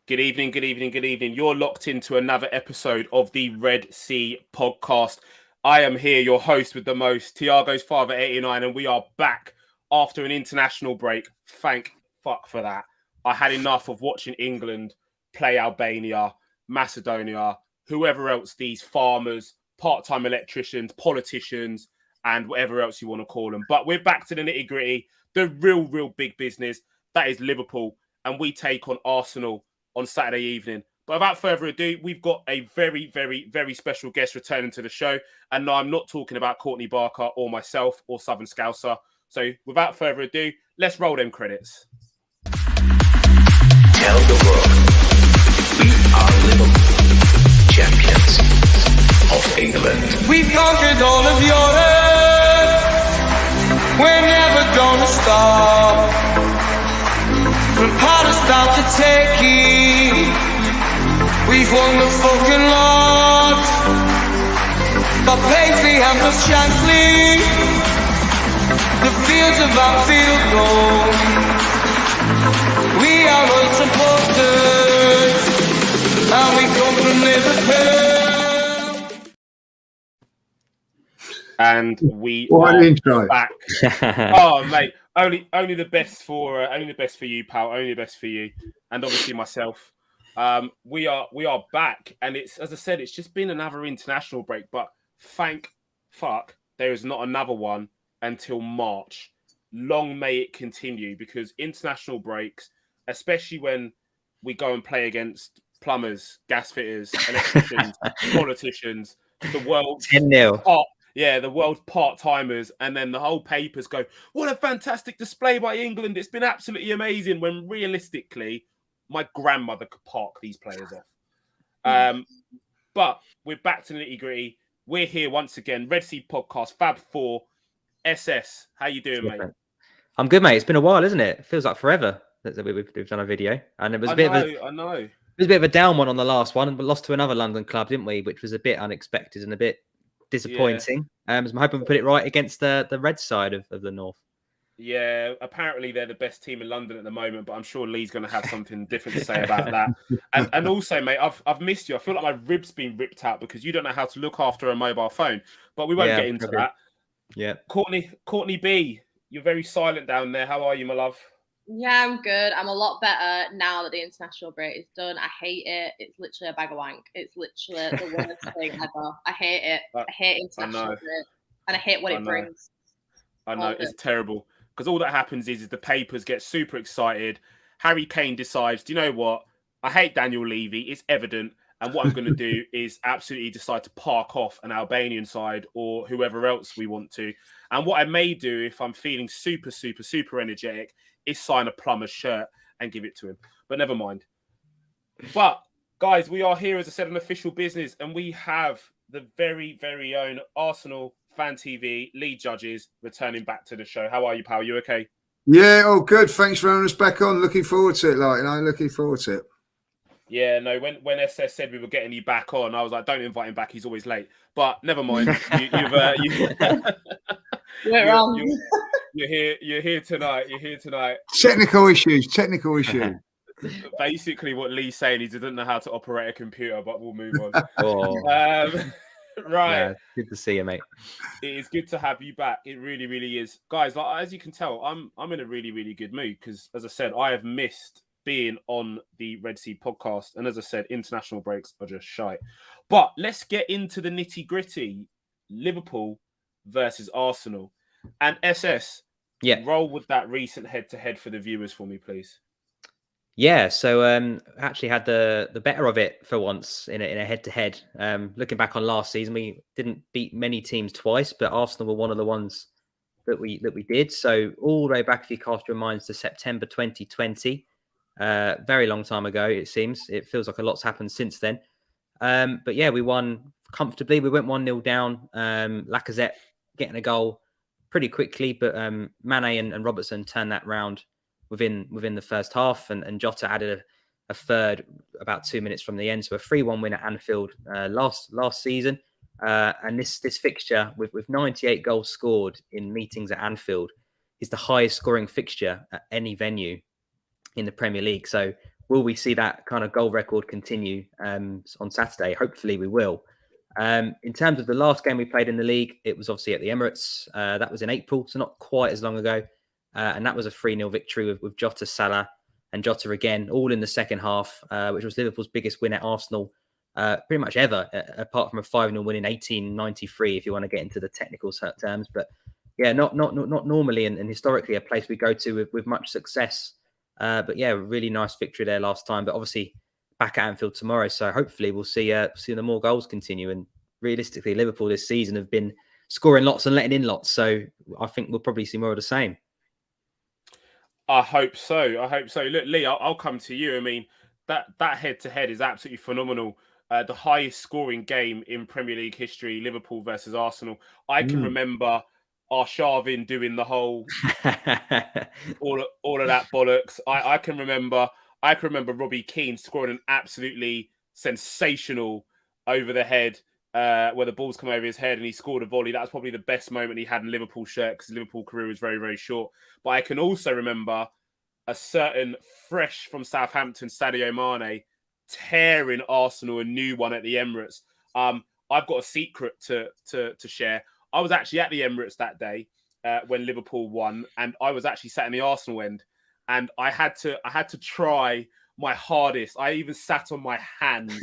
Good evening, good evening, good evening. You're locked into another episode of the Red Sea podcast. I am here, your host with the most, Tiago's father 89, and we are back after an international break. Thank fuck for that. I had enough of watching England play Albania, Macedonia, whoever else, these farmers, part-time electricians, politicians, and whatever else you want to call them. But we're back to the nitty-gritty, the real big business. That is Liverpool, and we take on Arsenal on Saturday evening. But without further ado, we've got a very special guest returning to the show. And no, I'm not talking about Courtney Barker or myself or Southern Scouser. So without further ado, let's roll them credits. Tell the world we are Liverpool, champions of England. We've conquered all of Europe. We're never gonna stop. From Palestine to Turkey, we've won the fucking lot. But Paisley and the Shankly, the fields of Anfield gold. We are unsupported, and we come from Liverpool. And we what are an intro. Back. Oh, mate. Only the best for you, pal. Only the best for you, and obviously myself. We are back, and it's, as I said, it's just been another international break. But thank fuck there is not another one until March. Long may it continue, because international breaks, especially when we go and play against plumbers, gas fitters, electricians, politicians, the world's 10-0. the world's part-timers, and then the whole papers go, what a fantastic display by England. It's been absolutely amazing, when realistically, my grandmother could park these players off. But we're back to the nitty-gritty. We're here once again, Red Sea Podcast, Fab 4, SS. How you doing, mate? I'm good, mate. It's been a while, isn't it? It feels like forever that we've done a video. And it was I know. It was a bit of a down one on the last one, but lost to another London club, didn't we? Which was a bit unexpected and a bit disappointing. So I'm hoping we put it right against the red side of the north. Yeah, apparently they're the best team in London at the moment, but I'm sure Lee's going to have something different to say about that. And also, mate, I've missed you. I feel like my ribs been ripped out because you don't know how to look after a mobile phone. But we won't get into that. Yeah, Courtney B, you're very silent down there. How are you, my love? Yeah, I'm good. I'm a lot better now that the international break is done. I hate it. It's literally a bag of wank. It's literally the worst thing ever. I hate it. I hate international break. And I hate what it brings. I know, it's terrible. Because all that happens is the papers get super excited. Harry Kane decides, do you know what? I hate Daniel Levy. It's evident. And what I'm going to do is absolutely decide to park off an Albanian side or whoever else we want to. And what I may do, if I'm feeling super energetic, is sign a plumber's shirt and give it to him. But never mind. But, guys, we are here, as I said, on official business. And we have the very own Arsenal Fan TV lead judges returning back to the show. How are you, pal? You okay? Yeah, all good. Thanks for having us back on. Looking forward to it, looking forward to it. Yeah, no, when SS said we were getting you back on, I was like, don't invite him back. He's always late. But never mind. You're here tonight. Technical issues. Basically, what Lee's saying is he doesn't know how to operate a computer, but we'll move on. Right. Yeah, good to see you, mate. It is good to have you back. It really is. Guys, like, as you can tell, I'm in a really good mood because, as I said, I have missed being on the Red Sea podcast. And as I said, international breaks are just shite. But let's get into the nitty-gritty. Liverpool versus Arsenal. And SS, roll with that recent head-to-head for the viewers for me, please. Yeah, so actually had the better of it for once in a head-to-head. Looking back on last season, we didn't beat many teams twice, but Arsenal were one of the ones that we did. So all the way back, if you cast your minds to September 2020, very long time ago, it seems. It feels like a lot's happened since then. But yeah, we won comfortably. We went 1-0 down. Lacazette getting a goal pretty quickly, but Mane and Robertson turned that round within the first half, and Jota added a third about 2 minutes from the end. So a 3-1 win at Anfield last season. And this fixture with 98 goals scored in meetings at Anfield is the highest scoring fixture at any venue in the Premier League. So will we see that kind of goal record continue on Saturday? Hopefully we will. In terms of the last game we played in the league, it was obviously at the Emirates. That was in April, so not quite as long ago. And that was a 3-0 victory with Jota, Salah and Jota again, all in the second half, which was Liverpool's biggest win at Arsenal pretty much ever, apart from a 5-0 win in 1893, if you want to get into the technical terms. But yeah, not normally and historically a place we go to with much success. But yeah, really nice victory there last time. But obviously back at Anfield tomorrow, so hopefully we'll see the more goals continue. And realistically, Liverpool this season have been scoring lots and letting in lots. So I think we'll probably see more of the same. I hope so. Look, Lee, I'll come to you. I mean, that head-to-head is absolutely phenomenal. The highest scoring game in Premier League history, Liverpool versus Arsenal. I can remember Arshavin doing the whole all of that bollocks. I can remember Robbie Keane scoring an absolutely sensational over the head where the balls come over his head and he scored a volley. That was probably the best moment he had in Liverpool shirt because his Liverpool career was very, very short. But I can also remember a certain fresh from Southampton Sadio Mane tearing Arsenal a new one at the Emirates. I've got a secret to share. I was actually at the Emirates that day when Liverpool won, and I was actually sat in the Arsenal end, and I had to try my hardest. I even sat on my hands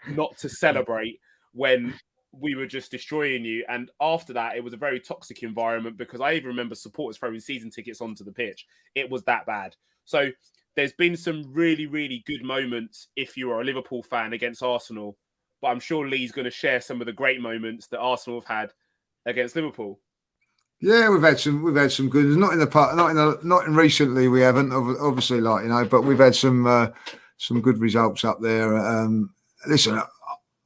not to celebrate when we were just destroying you. And after that, it was a very toxic environment because I even remember supporters throwing season tickets onto the pitch. It was that bad. So there's been some really, really good moments if you are a Liverpool fan against Arsenal. But I'm sure Lee's going to share some of the great moments that Arsenal have had against Liverpool. Yeah, we've had some good. Not in recently. We haven't obviously, but we've had some good results up there. Listen,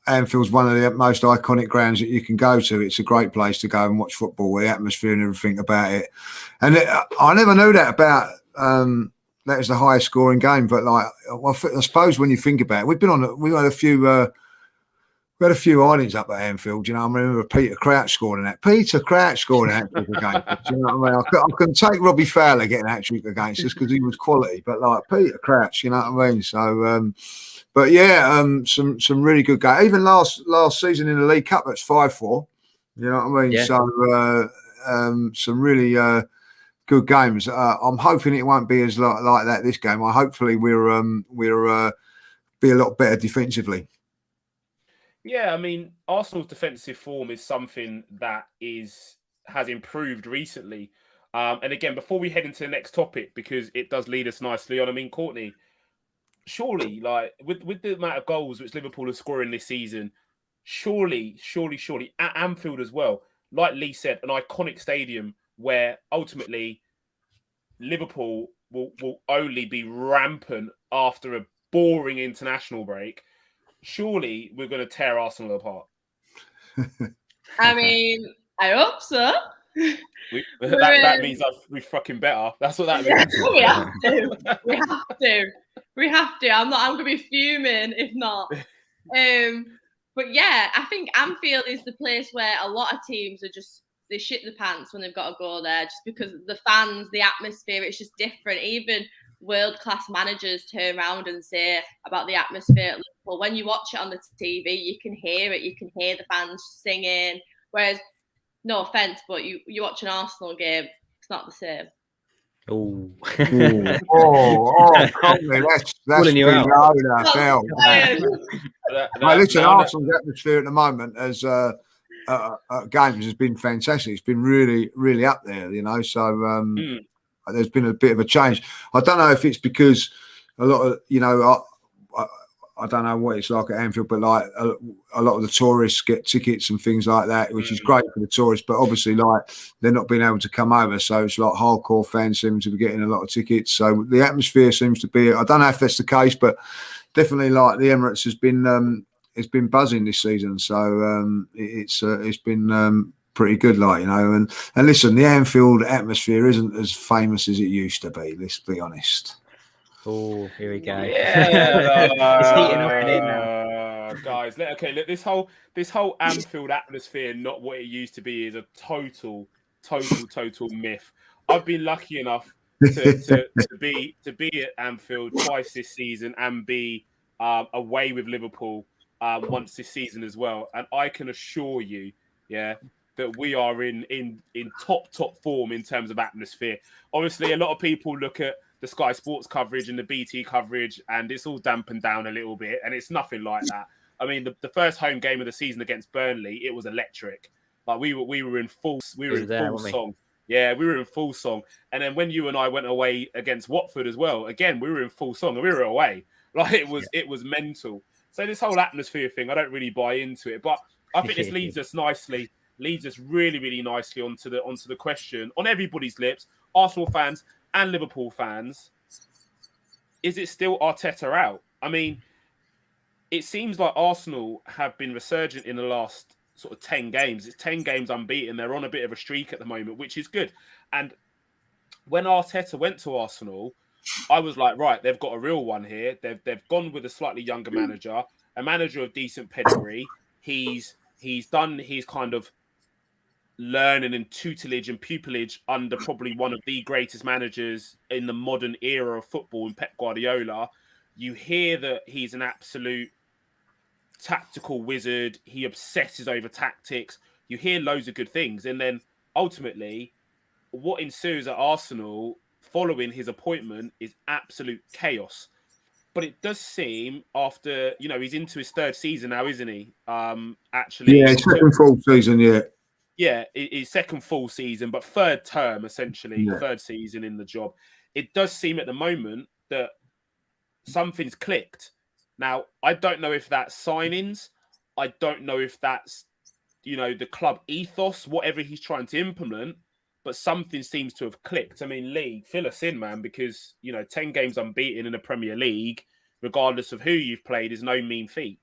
Anfield's one of the most iconic grounds that you can go to. It's a great place to go and watch football with the atmosphere and everything about it. And I never knew that about that was the highest scoring game. But I suppose when you think about it, we had a few. We had a few ironings up at Anfield, I remember Peter Crouch scoring that. Peter Crouch scoring an hat-trick against us. You know what I mean? I couldn't take Robbie Fowler getting a hat-trick against us because he was quality, but Peter Crouch, you know what I mean? So, but yeah, some really good games. Even last season in the League Cup, that's 5-4. You know what I mean? Yeah. So, some really good games. I'm hoping it won't be as like that this game. Hopefully we'll be a lot better defensively. Yeah, I mean, Arsenal's defensive form is something that has improved recently. And again, before we head into the next topic, because it does lead us nicely on, I mean, Courtney, surely, with the amount of goals which Liverpool are scoring this season, surely, at Anfield as well, like Lee said, an iconic stadium where ultimately Liverpool will only be rampant after a boring international break. Surely we're going to tear Arsenal apart. I mean, I hope so. That means we're fucking better. That's what that means. Yeah, we have to. I'm going to be fuming if not. But yeah, I think Anfield is the place where a lot of teams are they shit the pants when they've got to go there, just because the fans, the atmosphere, it's just different. Even world-class managers turn around and say about the atmosphere at Liverpool. When you watch it on the TV, you can hear it. You can hear the fans singing. Whereas, no offence, but you watch an Arsenal game, it's not the same. Oh, that's been low now, Bell. Listen, Arsenal's atmosphere at the moment as games has been fantastic. It's been really, really up there, So there's been a bit of a change. I don't know if it's because a lot of I don't know what it's like at Anfield, but a lot of the tourists get tickets and things like that, which is great for the tourists. But obviously, they're not being able to come over, so it's hardcore fans seem to be getting a lot of tickets. So the atmosphere seems to be. I don't know if that's the case, but definitely the Emirates has been it's been buzzing this season. So it's been pretty good, and listen, the Anfield atmosphere isn't as famous as it used to be. Let's be honest. Oh, here we go. Yeah, it's heating up in here now, guys. Look, this whole Anfield atmosphere, not what it used to be, is a total myth. I've been lucky enough to be at Anfield twice this season and be away with Liverpool once this season as well. And I can assure you, that we are in top form in terms of atmosphere. Obviously, a lot of people look at the Sky Sports coverage and the BT coverage, and it's all dampened down a little bit, and it's nothing like that. I mean, the first home game of the season against Burnley, it was electric. Like we were in full song. Yeah, we were in full song. And then when you and I went away against Watford as well, again, we were in full song and we were away. Like it was mental. So this whole atmosphere thing, I don't really buy into it. But I think this leads us really, really nicely onto the question on everybody's lips, Arsenal fans and Liverpool fans. Is it still Arteta out? I mean, it seems like Arsenal have been resurgent in the last sort of 10 games. It's 10 games unbeaten. They're on a bit of a streak at the moment, which is good. And when Arteta went to Arsenal, I was like, right, they've got a real one here. They've gone with a slightly younger manager, a manager of decent pedigree. He's done his kind of learning and tutelage and pupillage under probably one of the greatest managers in the modern era of football in Pep Guardiola. You hear that he's an absolute tactical wizard. He obsesses over tactics. You hear loads of good things. And then ultimately, what ensues at Arsenal following his appointment is absolute chaos. But it does seem after, he's into his third season now, isn't he? Actually. Yeah, second full season, yeah. Yeah, his second full season, but third term, essentially, third season in the job. It does seem at the moment that something's clicked. Now, I don't know if that's signings. I don't know if that's, the club ethos, whatever he's trying to implement, but something seems to have clicked. I mean, Lee, fill us in, man, because, 10 games unbeaten in the Premier League, regardless of who you've played, is no mean feat.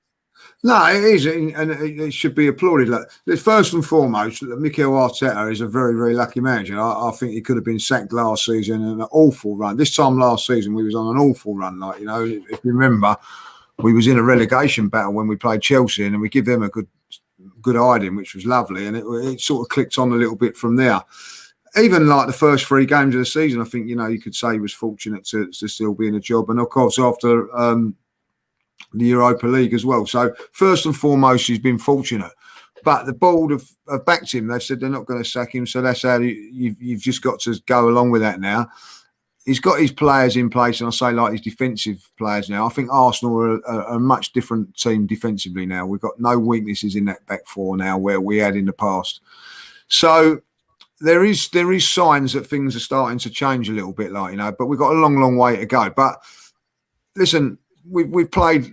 No, it is, and it should be applauded. Like, first and foremost, Mikel Arteta is a very, very lucky manager. I think he could have been sacked last season in an awful run. This time last season, we was on an awful run. Like, if you remember, we was in a relegation battle when we played Chelsea, and we give them a good hiding, which was lovely, and it sort of clicked on a little bit from there. Even like the first 3 games of the season, I think you could say he was fortunate to still be in a job, and of course after the Europa League as well. So first and foremost, he's been fortunate. But the board have backed him. They've said they're not going to sack him. So that's how you've just got to go along with that now. He's got his players in place, and I say like his defensive players now. I think Arsenal are a much different team defensively now. We've got no weaknesses in that back four now where we had in the past. So there is signs that things are starting to change a little bit, but we've got a long, long way to go. But listen, we've played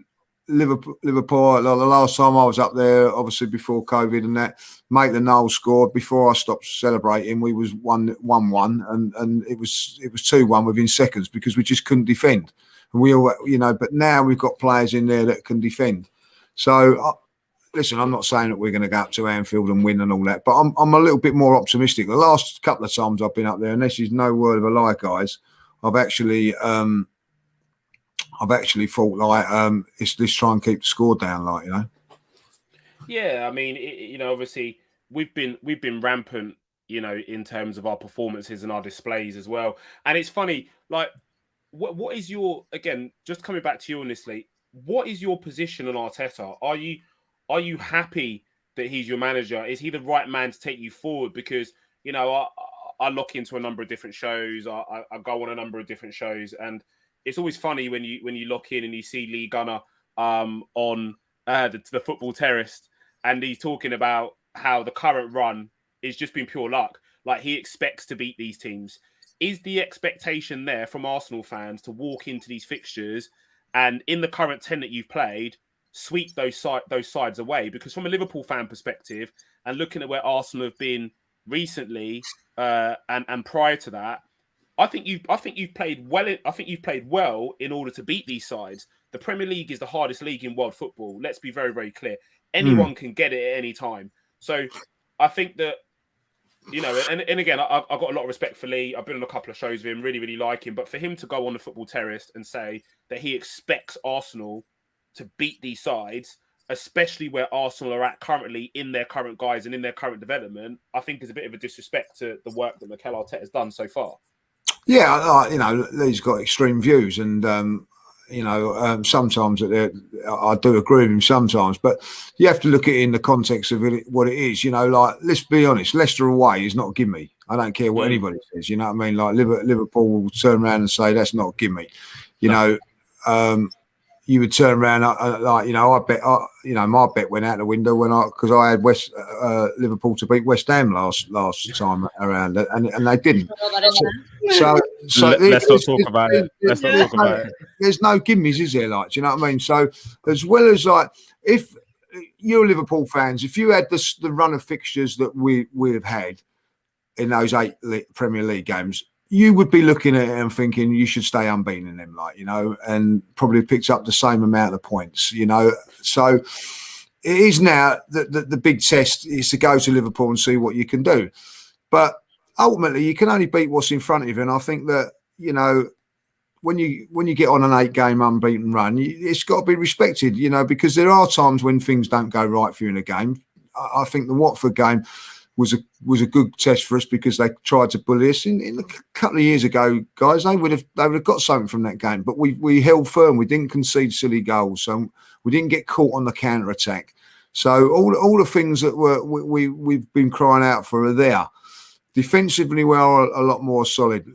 Liverpool. The last time I was up there, obviously before COVID and that, Maitland-Niles scored. Before I stopped celebrating, we was 1-1, and it was 2-1 within seconds because we just couldn't defend. And we all, but now we've got players in there that can defend. So listen, I'm not saying that we're going to go up to Anfield and win and all that, but I'm a little bit more optimistic. The last couple of times I've been up there, and this is no word of a lie, guys, I've actually thought let's try and keep the score down, Yeah, I mean, obviously we've been rampant, in terms of our performances and our displays as well. And it's funny, like, what is your, again, just coming back to you honestly, what is your position on Arteta? Are you happy that he's your manager? Is he the right man to take you forward? Because, I look into a number of different shows. I go on a number of different shows, and it's always funny when you lock in and you see Lee Gunner on the Football Terrace, and he's talking about how the current run is just been pure luck. Like, he expects to beat these teams. Is the expectation there from Arsenal fans to walk into these fixtures and in the current 10 that you've played, sweep those sides away? Because from a Liverpool fan perspective, and looking at where Arsenal have been recently and prior to that, I think you've played well. I think you've played well in order to beat these sides. The Premier League is the hardest league in world football. Let's be very, very clear. Anyone can get it at any time. So I think that, and again, I've got a lot of respect for Lee. I've been on a couple of shows with him, really, really like him. But for him to go on the Football Terrace and say that he expects Arsenal to beat these sides, especially where Arsenal are at currently in their current guys and in their current development, I think is a bit of a disrespect to the work that Mikel Arteta has done so far. Yeah, Lee's got extreme views, and sometimes I do agree with him sometimes, but you have to look at it in the context of what it is. Like, let's be honest, Leicester away is not a gimme. I don't care what anybody says. You know what I mean? Like Liverpool will turn around and say that's not a gimme. You would turn around I bet my bet went out the window because I had Liverpool to beat West Ham last time around, and they didn't. So let's not talk about it. Let's not talk about it. There's no gimmies, is there? Like, do you know what I mean? So as well as like, if you're Liverpool fans, if you had the run of fixtures that we have had in those 8 Premier League games, you would be looking at it and thinking you should stay unbeaten in them, and probably picked up the same amount of points, So it is now the big test is to go to Liverpool and see what you can do. But ultimately, you can only beat what's in front of you. And I think that, when you get on an 8-game unbeaten run, it's got to be respected, because there are times when things don't go right for you in a game. I think the Watford game was a good test for us because they tried to bully us. In a couple of years ago, guys, they would have got something from that game. But we held firm. We didn't concede silly goals, so we didn't get caught on the counter attack. So all the things that we've been crying out for are there. Defensively, we are a lot more solid,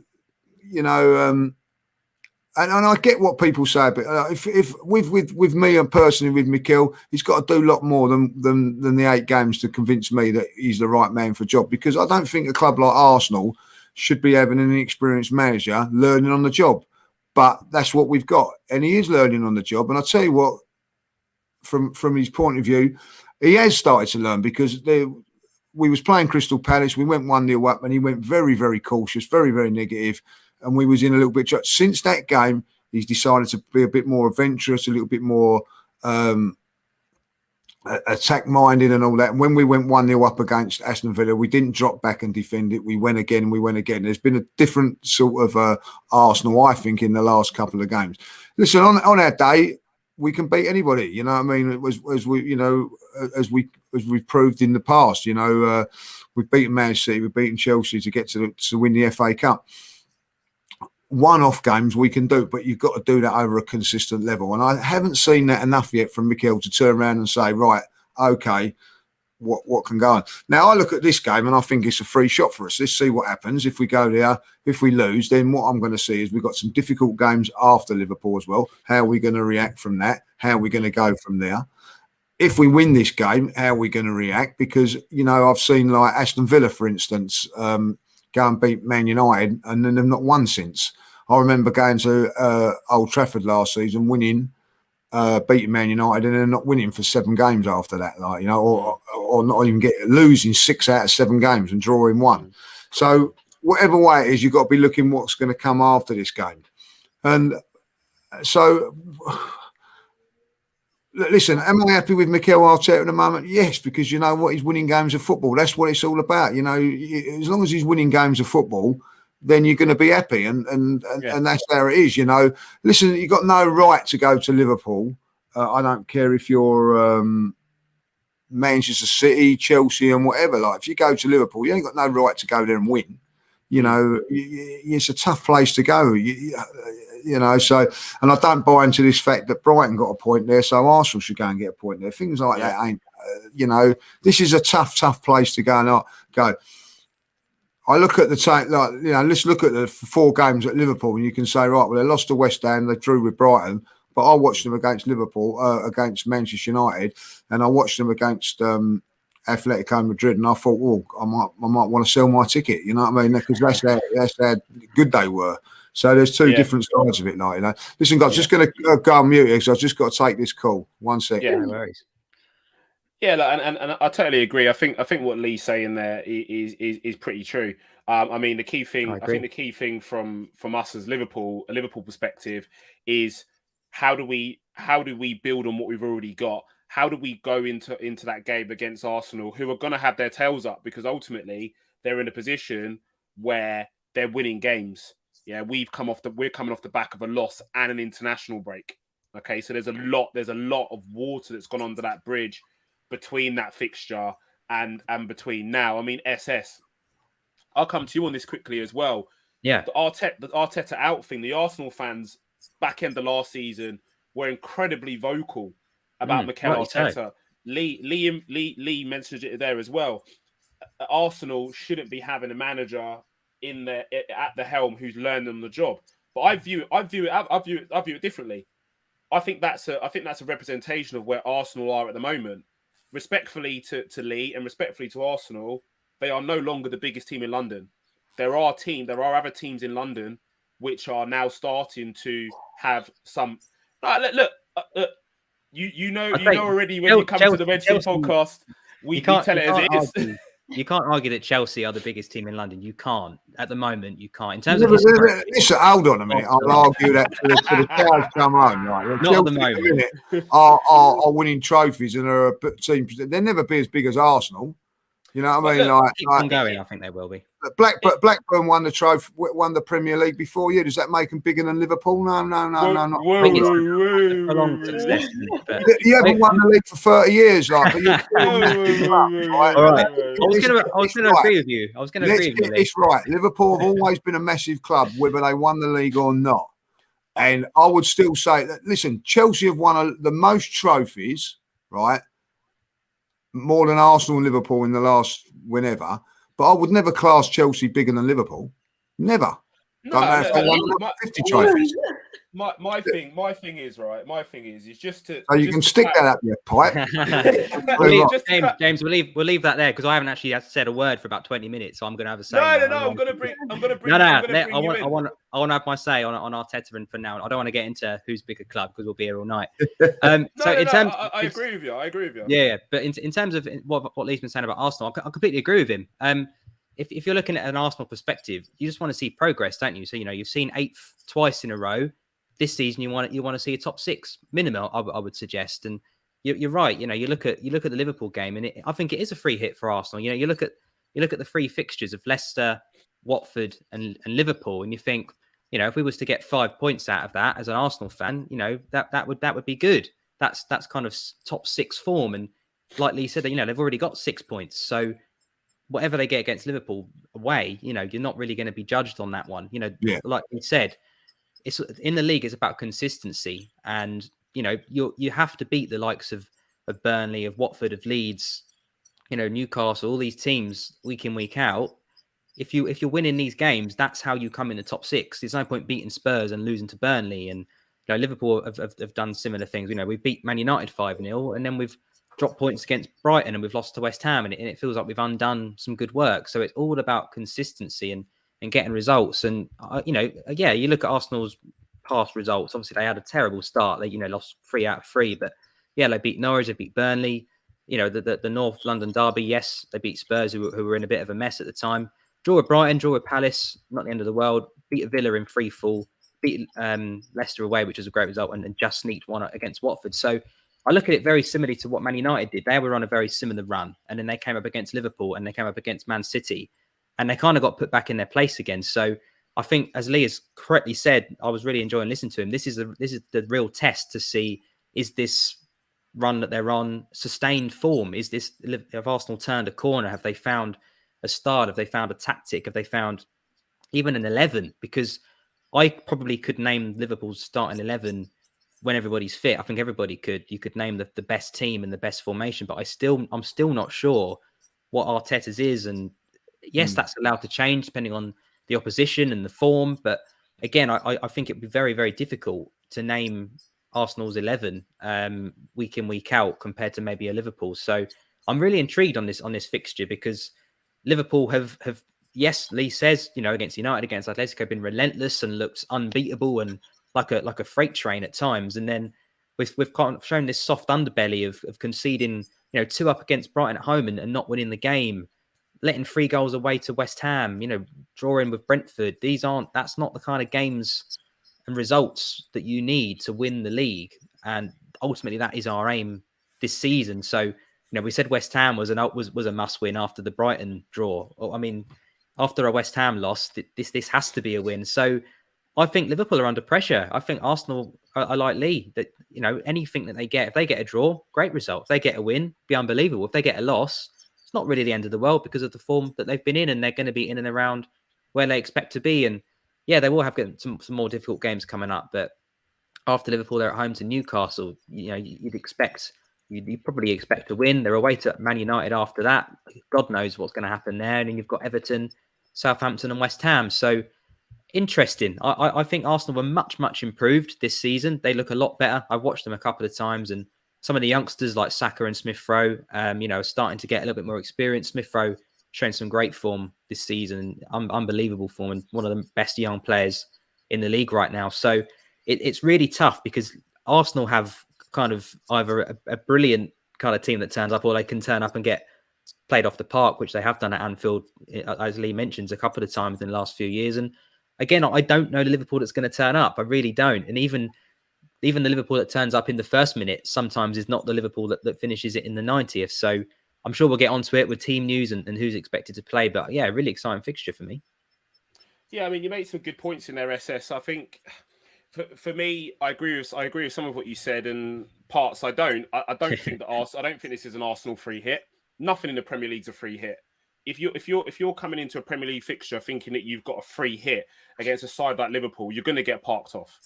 And I get what people say, but if with me and personally with Mikel, he's got to do a lot more than the 8 games to convince me that he's the right man for the job. Because I don't think a club like Arsenal should be having an inexperienced manager learning on the job. But that's what we've got, and he is learning on the job. And I tell you what, from his point of view, he has started to learn because we was playing Crystal Palace, we went 1-0 up, and he went very, very cautious, very, very negative. And we was in a little bit. Since that game, he's decided to be a bit more adventurous, a little bit more attack-minded and all that. And when we went 1-0 up against Aston Villa, we didn't drop back and defend it. We went again and we went again. There's been a different sort of Arsenal, I think, in the last couple of games. Listen, on our day, we can beat anybody. You know what I mean? It was as we've proved in the past. We've beaten Man City, we've beaten Chelsea to get to win the FA Cup. One-off games we can do, but you've got to do that over a consistent level. And I haven't seen that enough yet from Mikel to turn around and say, right, okay, what can go on? Now, I look at this game and I think it's a free shot for us. Let's see what happens. If we go there, if we lose, then what I'm going to see is we've got some difficult games after Liverpool as well. How are we going to react from that? How are we going to go from there? If we win this game, how are we going to react? Because, I've seen like Aston Villa, for instance, go and beat Man United and then they've not won since. I remember going to Old Trafford last season, winning, beating Man United, and then not winning for 7 games after that, or not even losing 6 out of 7 games and drawing 1. So whatever way it is, you've got to be looking what's going to come after this game. And so, listen, am I happy with Mikel Arteta at the moment? Yes, because you know what, he's winning games of football. That's what it's all about. As long as he's winning games of football, then you're going to be happy, and that's how it is. Listen, you've got no right to go to Liverpool. I don't care if you're Manchester City, Chelsea, and whatever. Like, if you go to Liverpool, you ain't got no right to go there and win. It's a tough place to go. So, and I don't buy into this fact that Brighton got a point there, so Arsenal should go and get a point there. Things like that ain't. This is a tough place to go and go. I look at the tape, let's look at the 4 games at Liverpool, and you can say, right, well, they lost to West Ham, they drew with Brighton, but I watched them against Liverpool, against Manchester United, and I watched them against Atletico Madrid, and I thought, well, I might want to sell my ticket. You know what I mean? Because that's how good they were. So there's 2 different sides of it, Listen, guys, just going to go on mute here because I've just got to take this call. 1 second. Yeah, no worries. Yeah, and I totally agree. I think what Lee's saying there is pretty true. I mean, the key thing, I think the key thing from us as a Liverpool perspective is how do we build on what we've already got? How do we go into that game against Arsenal, who are going to have their tails up because ultimately they're in a position where they're winning games. Yeah, we're coming off the back of a loss and an international break. Okay, so there's a lot of water that's gone under that bridge between that fixture and between now. I mean, SS, I'll come to you on this quickly as well. Yeah. The Arteta out thing, the Arsenal fans back end of last season were incredibly vocal about Mikel Arteta. So. Lee mentioned it there as well. Arsenal shouldn't be having a manager at the helm who's learned on the job. But I view it differently. I think that's a representation of where Arsenal are at the moment. Respectfully to Lee and respectfully to Arsenal, they are no longer the biggest team in London. There are other teams in London which are now starting to have some. Look, you know already when you come to the Red Sea podcast, we tell it as it is. You can't argue that Chelsea are the biggest team in London. You can't at the moment. You can't in terms Yeah, of history. listen, hold on a minute. I'll argue that to the cows come home. Right? Not at the moment. Are winning trophies and are a team. They'll never be as big as Arsenal. You know what I mean? Keep on going. I think they will be. Blackburn won the trophy, won the Premier League before you. Does that make them bigger than Liverpool? No, not. Prolonged success, you haven't won the league for 30 years, like. All right. I was going to agree with you. Let's get this right. Liverpool have always been a massive club, whether they won the league or not. And I would still say that. Listen, Chelsea have won the most trophies, right? More than Arsenal and Liverpool in the last whenever. But I would never class Chelsea bigger than Liverpool. Never. No, 50 trophies. My thing is just to. So you can stick that up your pipe. James, we'll leave that there because I haven't actually said a word for about 20 minutes, so I'm going to have a say. No. I'm going to bring. I want to have my say on Arteta and for now. I don't want to get into who's bigger club because we'll be here all night. I agree with you. Yeah, but in terms of what Lee's been saying about Arsenal, I completely agree with him. If you're looking at an Arsenal perspective, you just want to see progress, don't you? So you've seen 8th twice in a row. This season, you want to see a top 6 minimum. I would suggest, and you're right. You look at the Liverpool game, and I think it is a free hit for Arsenal. You look at the 3 fixtures of Leicester, Watford, and Liverpool, and you think, if we was to get 5 points out of that as an Arsenal fan, that would be good. That's kind of top 6 form, and like Lee said, that they've already got 6 points, so whatever they get against Liverpool away, you're not really going to be judged on that one. Like we said. It's in the league. It's about consistency, and you have to beat the likes of Burnley, of Watford, of Leeds, Newcastle, all these teams week in, week out. If you're winning these games, that's how you come in the top 6. There's no point beating Spurs and losing to Burnley, and Liverpool have done similar things. We beat Man United 5-0, and then we've dropped points against Brighton, and we've lost to West Ham, and it feels like we've undone some good work. So it's all about consistency and getting results. And, you look at Arsenal's past results. Obviously, they had a terrible start. They, lost 3 out of 3. But, yeah, they beat Norwich, they beat Burnley. The North London derby, yes, they beat Spurs, who were in a bit of a mess at the time. Draw with Brighton, draw with Palace, not the end of the world. Beat a Villa in free fall. Beat Leicester away, which was a great result, and just sneaked one against Watford. So I look at it very similarly to what Man United did. They were on a very similar run. And then they came up against Liverpool, and they came up against Man City. And they kind of got put back in their place again. So I think, as Lee has correctly said, I was really enjoying listening to him. This is the real test to see, is this run that they're on sustained form? Have Arsenal turned a corner? Have they found a start? Have they found a tactic? Have they found even an 11? Because I probably could name Liverpool's starting 11 when everybody's fit. I think everybody could. You could name the best team and the best formation, but I'm still not sure what Arteta's is. And yes, that's allowed to change depending on the opposition and the form. But again, I think it'd be very, very difficult to name Arsenal's 11 week in, week out compared to maybe a Liverpool. So I'm really intrigued on this fixture because Liverpool have yes, Lee says, against United, against Atletico, been relentless and looked unbeatable and like a freight train at times. And then we've kind of shown this soft underbelly of conceding, 2 up against Brighton at home and not winning the game. Letting 3 goals away to West Ham, drawing with Brentford. That's not the kind of games and results that you need to win the league. And ultimately that is our aim this season. So, we said West Ham was a must win after the Brighton draw. I mean, after a West Ham loss, this has to be a win. So I think Liverpool are under pressure. I think Arsenal are like Lee, that, anything that they get, if they get a draw, great result. If they get a win, be unbelievable. If they get a loss, not really the end of the world because of the form that they've been in, and they're going to be in and around where they expect to be. And yeah, they will have some more difficult games coming up. But after Liverpool, they're at home to Newcastle. You'd probably expect to win. They're away to Man United after that. God knows what's going to happen there. And then you've got Everton, Southampton, and West Ham. So interesting. I think Arsenal were much improved this season. They look a lot better. I've watched them a couple of times, and some of the youngsters like Saka and Smith Rowe, are starting to get a little bit more experience. Smith Rowe showing some great form this season, unbelievable form, and one of the best young players in the league right now. So it's really tough because Arsenal have kind of either a brilliant kind of team that turns up, or they can turn up and get played off the park, which they have done at Anfield, as Lee mentions, a couple of times in the last few years. And again, I don't know the Liverpool that's going to turn up. I really don't. And even the Liverpool that turns up in the first minute sometimes is not the Liverpool that finishes it in the 90th. So I'm sure we'll get onto it with team news and who's expected to play. But yeah, really exciting fixture for me. Yeah, I mean, you made some good points in there, SS. I think for me, I agree with some of what you said, and parts I don't. I don't think that I don't think this is an Arsenal free hit. Nothing in the Premier League's a free hit. If you're coming into a Premier League fixture thinking that you've got a free hit against a side like Liverpool, you're going to get parked off.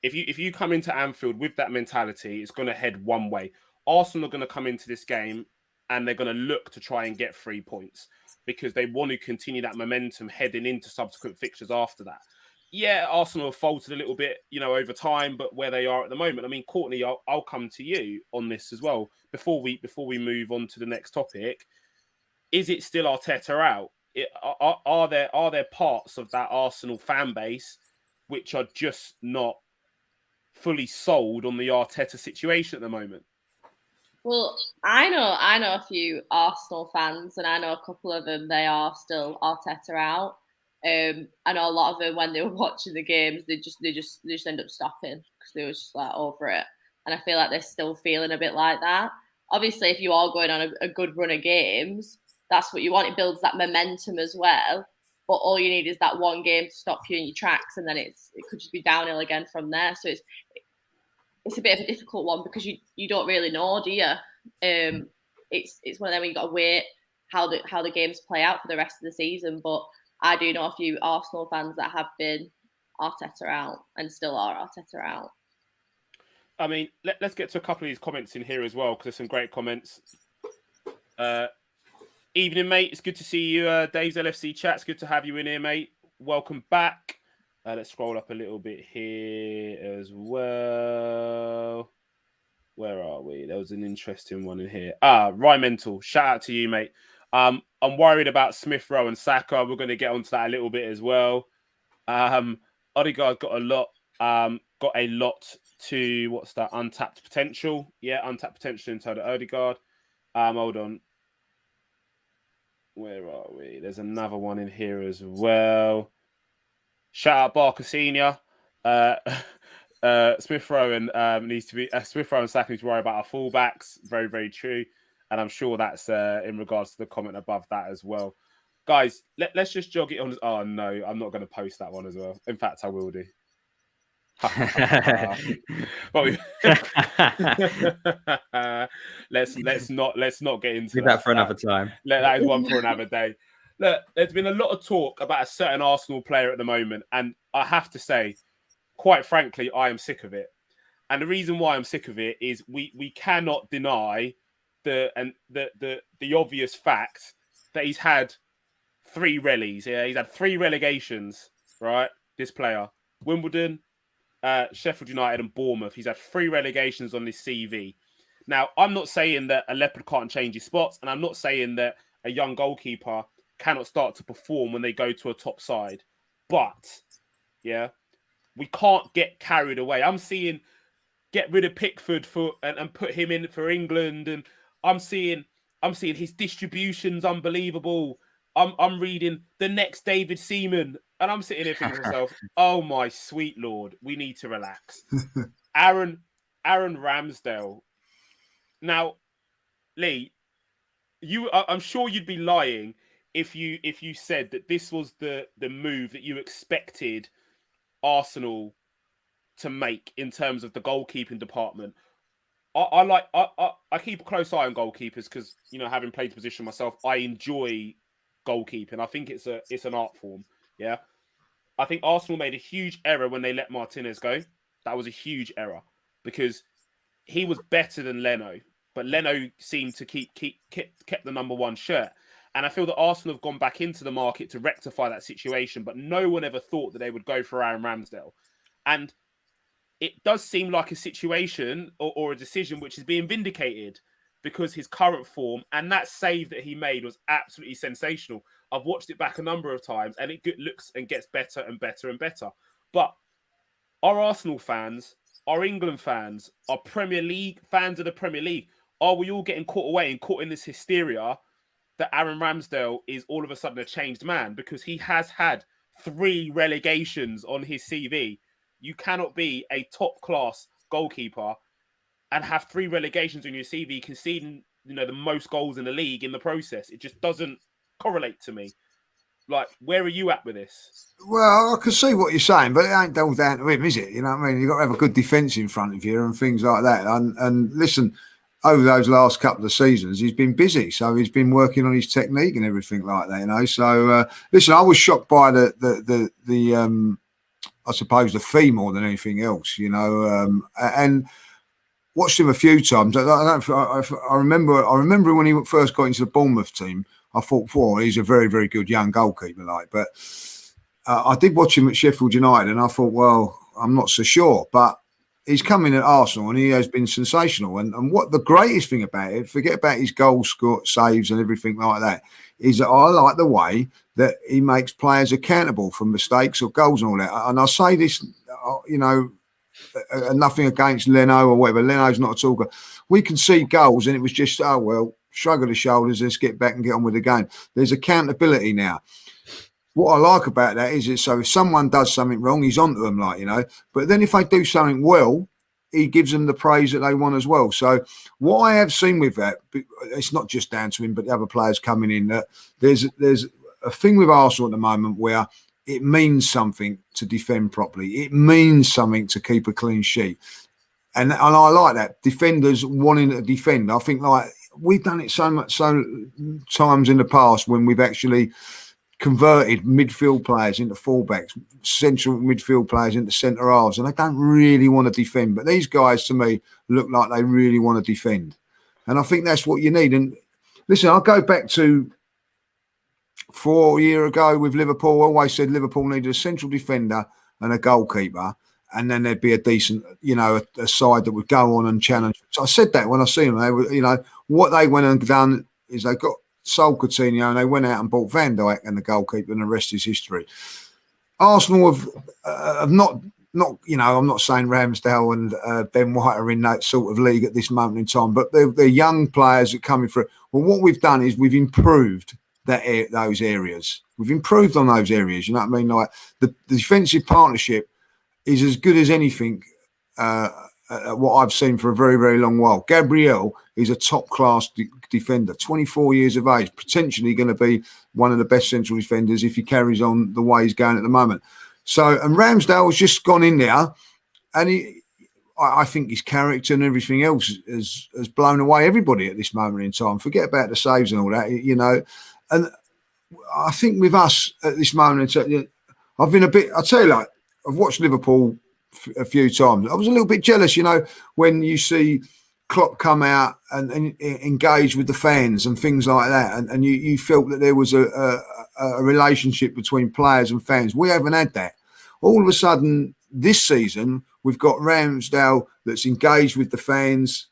If you come into Anfield with that mentality, it's going to head one way. Arsenal are going to come into this game and they're going to look to try and get 3 points because they want to continue that momentum heading into subsequent fixtures after that. Yeah, Arsenal have faltered a little bit, over time, but where they are at the moment. I mean, Courtney, I'll come to you on this as well before we move on to the next topic. Is it still Arteta out? Are there parts of that Arsenal fan base which are just not fully sold on the Arteta situation at the moment? Well, I know a few Arsenal fans, and I know a couple of them. They are still Arteta out. I know a lot of them when they were watching the games, they just end up stopping because they were just like over it. And I feel like they're still feeling a bit like that. Obviously, if you are going on a good run of games, that's what you want. It builds that momentum as well. But all you need is that one game to stop you in your tracks, and then it could just be downhill again from there. So it's a bit of a difficult one because you don't really know, do you? It's one of them where you got to wait how the games play out for the rest of the season. But I do know a few Arsenal fans that have been Arteta out and still are Arteta out. I mean, let's get to a couple of these comments in here as well because there's some great comments. Evening, mate. It's good to see you. Dave's LFC chat. It's good to have you in here, mate. Welcome back. Let's scroll up a little bit here as well. Where are we? There was an interesting one in here. Rymental. Shout out to you, mate. I'm worried about Smith Rowe and Saka. We're going to get onto that a little bit as well. Odegaard got a lot to what's that? Untapped potential. Yeah, untapped potential in total. Odegaard. Hold on. Where are we? There's another one in here as well. Shout out Barker Senior. Smith Rowe and needs to be Smith Rowe and Saka need to worry about our fullbacks. Very, very true. And I'm sure that's in regards to the comment above that as well. Guys, let's just jog it on. Oh no, I'm not going to post that one as well. In fact, I will do. let's not get into that for another time. That is one for another day. Look, there's been a lot of talk about a certain Arsenal player at the moment, and I have to say, quite frankly, I am sick of it. And the reason why I'm sick of it is we cannot deny the obvious fact that he's had 3 relis. Yeah, he's had 3 relegations, right? This player, Wimbledon, Sheffield United and Bournemouth. He's had 3 relegations on his CV. Now, I'm not saying that a leopard can't change his spots, and I'm not saying that a young goalkeeper cannot start to perform when they go to a top side. But, yeah, we can't get carried away. I'm seeing get rid of Pickford and put him in for England, and I'm seeing his distribution's unbelievable. I'm reading the next David Seaman, and I'm sitting here thinking to myself, oh my sweet Lord, we need to relax. Aaron Ramsdale. Now, Lee, I'm sure you'd be lying if you said that this was the move that you expected Arsenal to make in terms of the goalkeeping department. I keep a close eye on goalkeepers because, having played the position myself, I enjoy goalkeeping. I think it's an art form. Yeah. I think Arsenal made a huge error when they let Martinez go. That was a huge error because he was better than Leno, but Leno seemed to kept the number one shirt. And I feel that Arsenal have gone back into the market to rectify that situation, but no one ever thought that they would go for Aaron Ramsdale. And it does seem like a situation or a decision which is being vindicated because his current form and that save that he made was absolutely sensational. I've watched it back a number of times and it looks and gets better and better and better. But our Arsenal fans, our England fans, our Premier League fans of the Premier League, are we all getting caught away and caught in this hysteria that Aaron Ramsdale is all of a sudden a changed man because he has had 3 relegations on his CV? You cannot be a top-class goalkeeper and have 3 relegations on your CV, conceding, the most goals in the league in the process. It just doesn't correlate to me. Like, where are you at with this? Well, I can see what you're saying, but it ain't all down to him, is it? You know what I mean? You've got to have a good defence in front of you and things like that. And listen, over those last couple of seasons, he's been busy. So he's been working on his technique and everything like that, So, listen, I was shocked by the I suppose, the fee more than anything else, and watched him a few times. I remember when he first got into the Bournemouth team, I thought, he's a very, very good young goalkeeper, but I did watch him at Sheffield United and I thought, well, I'm not so sure, but he's come in at Arsenal and he has been sensational. And what the greatest thing about it, forget about his goals, score, saves and everything like that, is that I like the way that he makes players accountable for mistakes or goals and all that. And I say this, nothing against Leno or whatever. Leno's not a talker. We can see goals and it was just, shrug of the shoulders, let's get back and get on with the game. There's accountability now. What I like about that is so if someone does something wrong, he's onto them, but then if they do something well, he gives them the praise that they want as well. So what I have seen with that, it's not just down to him, but the other players coming in, that there's a thing with Arsenal at the moment where it means something to defend properly. It means something to keep a clean sheet. And I like that. Defenders wanting to defend. I think we've done it so times in the past when we've actually converted midfield players into fullbacks, central midfield players into centre halves, and they don't really want to defend. But these guys, to me, look like they really want to defend. And I think that's what you need. And listen, I'll go back to 4 years ago with Liverpool. I always said Liverpool needed a central defender and a goalkeeper, and then there'd be a decent, a side that would go on and challenge. So I said that when I see them, they were, what they went and done is they sold Coutinho and they went out and bought Van Dijk and the goalkeeper, and the rest is history. Arsenal have not, I'm not saying Ramsdale and Ben White are in that sort of league at this moment in time, but they're young players that are coming through. Well, what we've done is we've improved those areas. We've improved on those areas. You know what I mean? Like the defensive partnership is as good as anything what I've seen for a very, very long while. Gabriel is a top-class defender, 24 years of age, potentially going to be one of the best central defenders if he carries on the way he's going at the moment. So, and Ramsdale has just gone in there, and I think his character and everything else has blown away everybody at this moment in time. Forget about the saves and all that, And I think with us at this moment in time, I've been I'll tell you, I've watched Liverpool a few times. I was a little bit jealous, when you see Klopp come out and engage with the fans and things like that, and you felt that there was a relationship between players and fans. We haven't had that. All of a sudden, this season, we've got Ramsdale that's engaged with the fans,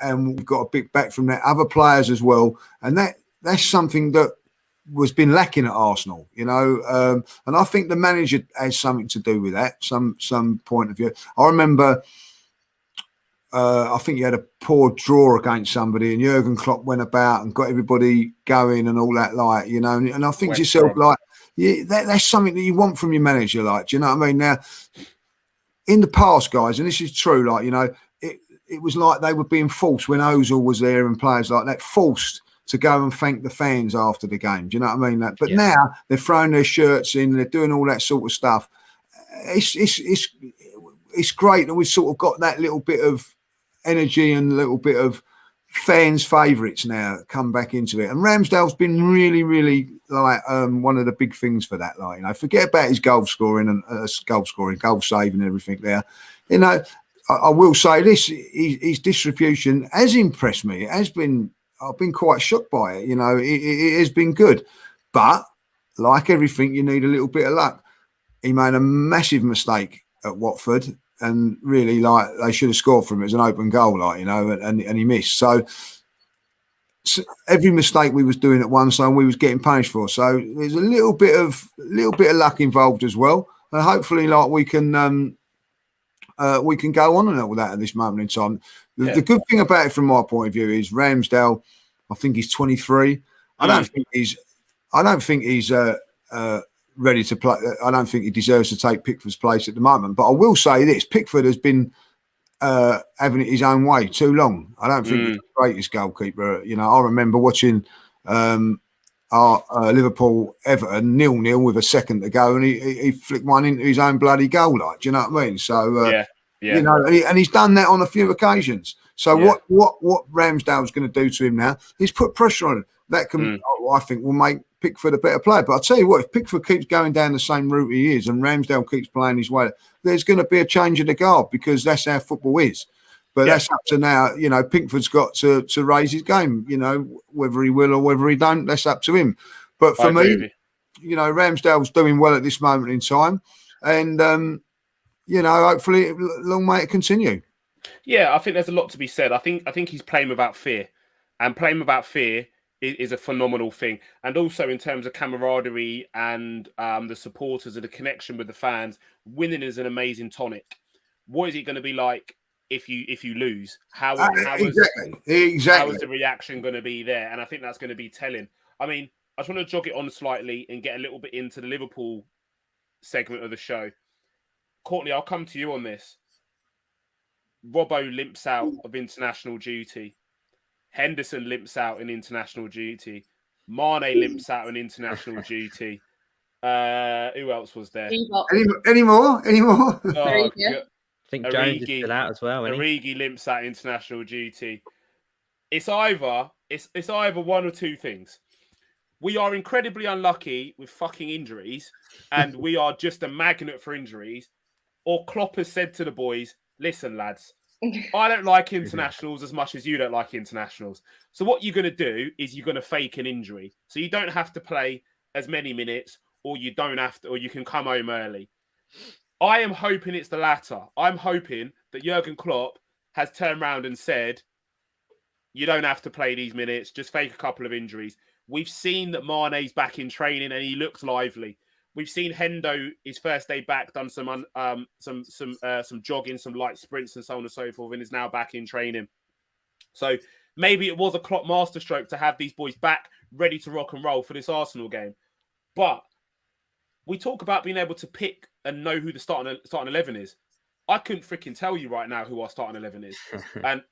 and we've got a bit back from that, other players as well, and that's something that was been lacking at Arsenal, and I think the manager has something to do with that, some point of view. I remember, I think you had a poor draw against somebody, and Jurgen Klopp went about and got everybody going and all that, and I think to yourself, that's something that you want from your manager, do you know what I mean? Now, in the past, guys, and this is true, it was like they were being forced when Ozil was there and players like that, forced to go and thank the fans after the game. Do you know what I mean? But now they're throwing their shirts in, they're doing all that sort of stuff. It's great that we've sort of got that little bit of energy and a little bit of fans' favourites now come back into it, and Ramsdale's been really, really like one of the big things for that. Like, forget about his goal scoring and goal saving and everything there. I will say this: his distribution has impressed me. I've been quite shocked by it. It has been good, but like everything, you need a little bit of luck. He made a massive mistake at Watford, and really, like, they should have scored from it as an open goal, and he missed. So every mistake we was doing at one side, we was getting punished for. So there's a little bit of luck involved as well, and hopefully, like, we can go on and all that at this moment in time. The good thing about it, from my point of view, is Ramsdale. I think he's 23. I don't think he's ready to play. I don't think he deserves to take Pickford's place at the moment. But I will say this: Pickford has been having it his own way too long. I don't think he's the greatest goalkeeper. I remember watching our Liverpool Everton 0-0 with a second to go, and he flicked one into his own bloody goal. Like, do you know what I mean? So and he's done that on a few occasions. So what Ramsdale's going to do to him now is put pressure on him. That can, I think, will make Pickford a better player. But I'll tell you what, if Pickford keeps going down the same route he is and Ramsdale keeps playing his way, there's going to be a change in the guard, because that's how football is. But that's up to now. Pickford's got to raise his game. Whether he will or whether he don't, that's up to him. But for me, Ramsdale's doing well at this moment in time, and hopefully, long may it continue. Yeah, I think there's a lot to be said. I think he's playing without fear, and playing without fear is a phenomenal thing. And also in terms of camaraderie and the supporters and the connection with the fans, winning is an amazing tonic. What is it going to be like if you lose? How is the reaction going to be there? And I think that's going to be telling. I mean, I just want to jog it on slightly and get a little bit into the Liverpool segment of the show. Courtney, I'll come to you on this. Robbo limps out of international duty. Henderson limps out in international duty. Mane limps out in international duty. Who else was there? Any more? Oh, I think Jones is still out as well. Origi limps out international duty. It's either one or two things. We are incredibly unlucky with fucking injuries, and we are just a magnet for injuries. Or Klopp has said to the boys, listen, lads, I don't like internationals as much as you don't like internationals. So what you're going to do is you're going to fake an injury. So you don't have to play as many minutes, or you can come home early. I am hoping it's the latter. I'm hoping that Jurgen Klopp has turned around and said, you don't have to play these minutes, just fake a couple of injuries. We've seen that Mane's back in training and he looks lively. We've seen Hendo, his first day back, done some jogging, some light sprints and so on and so forth, and is now back in training. So maybe it was a Klopp masterstroke to have these boys back ready to rock and roll for this Arsenal game. But we talk about being able to pick and know who the starting 11 is. I couldn't freaking tell you right now who our starting 11 is. And,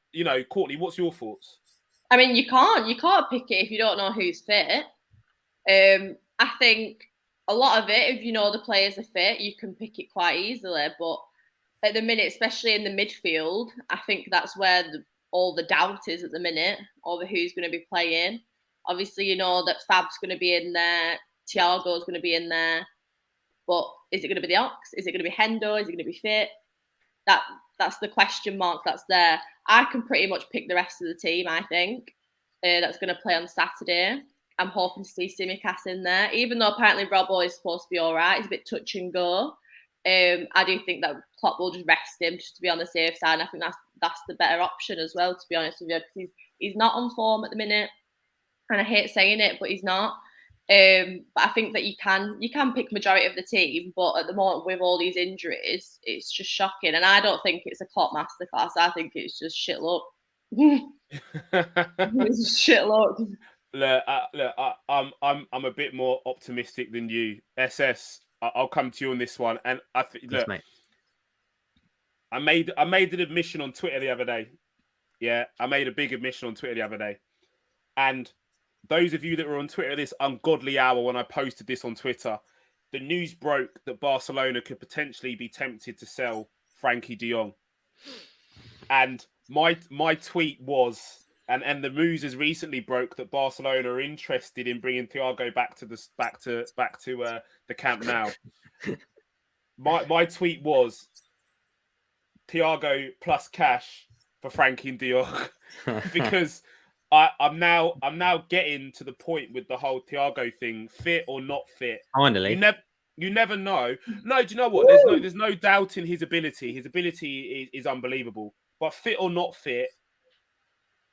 Courtney, what's your thoughts? I mean, you can't pick it if you don't know who's fit. I think a lot of it, if you know the players are fit, you can pick it quite easily. But at the minute, especially in the midfield, I think that's where all the doubt is at the minute over who's going to be playing. Obviously, you know that Fab's going to be in there, Thiago's going to be in there. But is it going to be the Ox? Is it going to be Hendo? Is it going to be fit? That's the question mark that's there. I can pretty much pick the rest of the team, I think, that's going to play on Saturday. I'm hoping to see Tsimikas in there, even though apparently Robbo is supposed to be all right. He's a bit touch and go. I do think that Klopp will just rest him just to be on the safe side. And I think that's the better option as well, to be honest with you, because he's not on form at the minute. And I hate saying it, but he's not. But I think that you can pick majority of the team, but at the moment with all these injuries, it's just shocking. And I don't think it's a Klopp masterclass. I think it's just shit luck. It's just shit luck. Look, I'm a bit more optimistic than you. SS, I'll come to you on this one. And I think, look, mate. I made an admission on Twitter the other day. Yeah, I made a big admission on Twitter the other day. And those of you that were on Twitter this ungodly hour when I posted this on Twitter, the news broke that Barcelona could potentially be tempted to sell Frankie de Jong. And my tweet was, And the news has recently broke that Barcelona are interested in bringing Thiago back to the Camp Nou. My tweet was Thiago plus cash for Frankie de Jong because I'm now getting to the point with the whole Thiago thing, fit or not fit. Finally, you never know. No, do you know what? There's no doubt in his ability. His ability is unbelievable. But fit or not fit,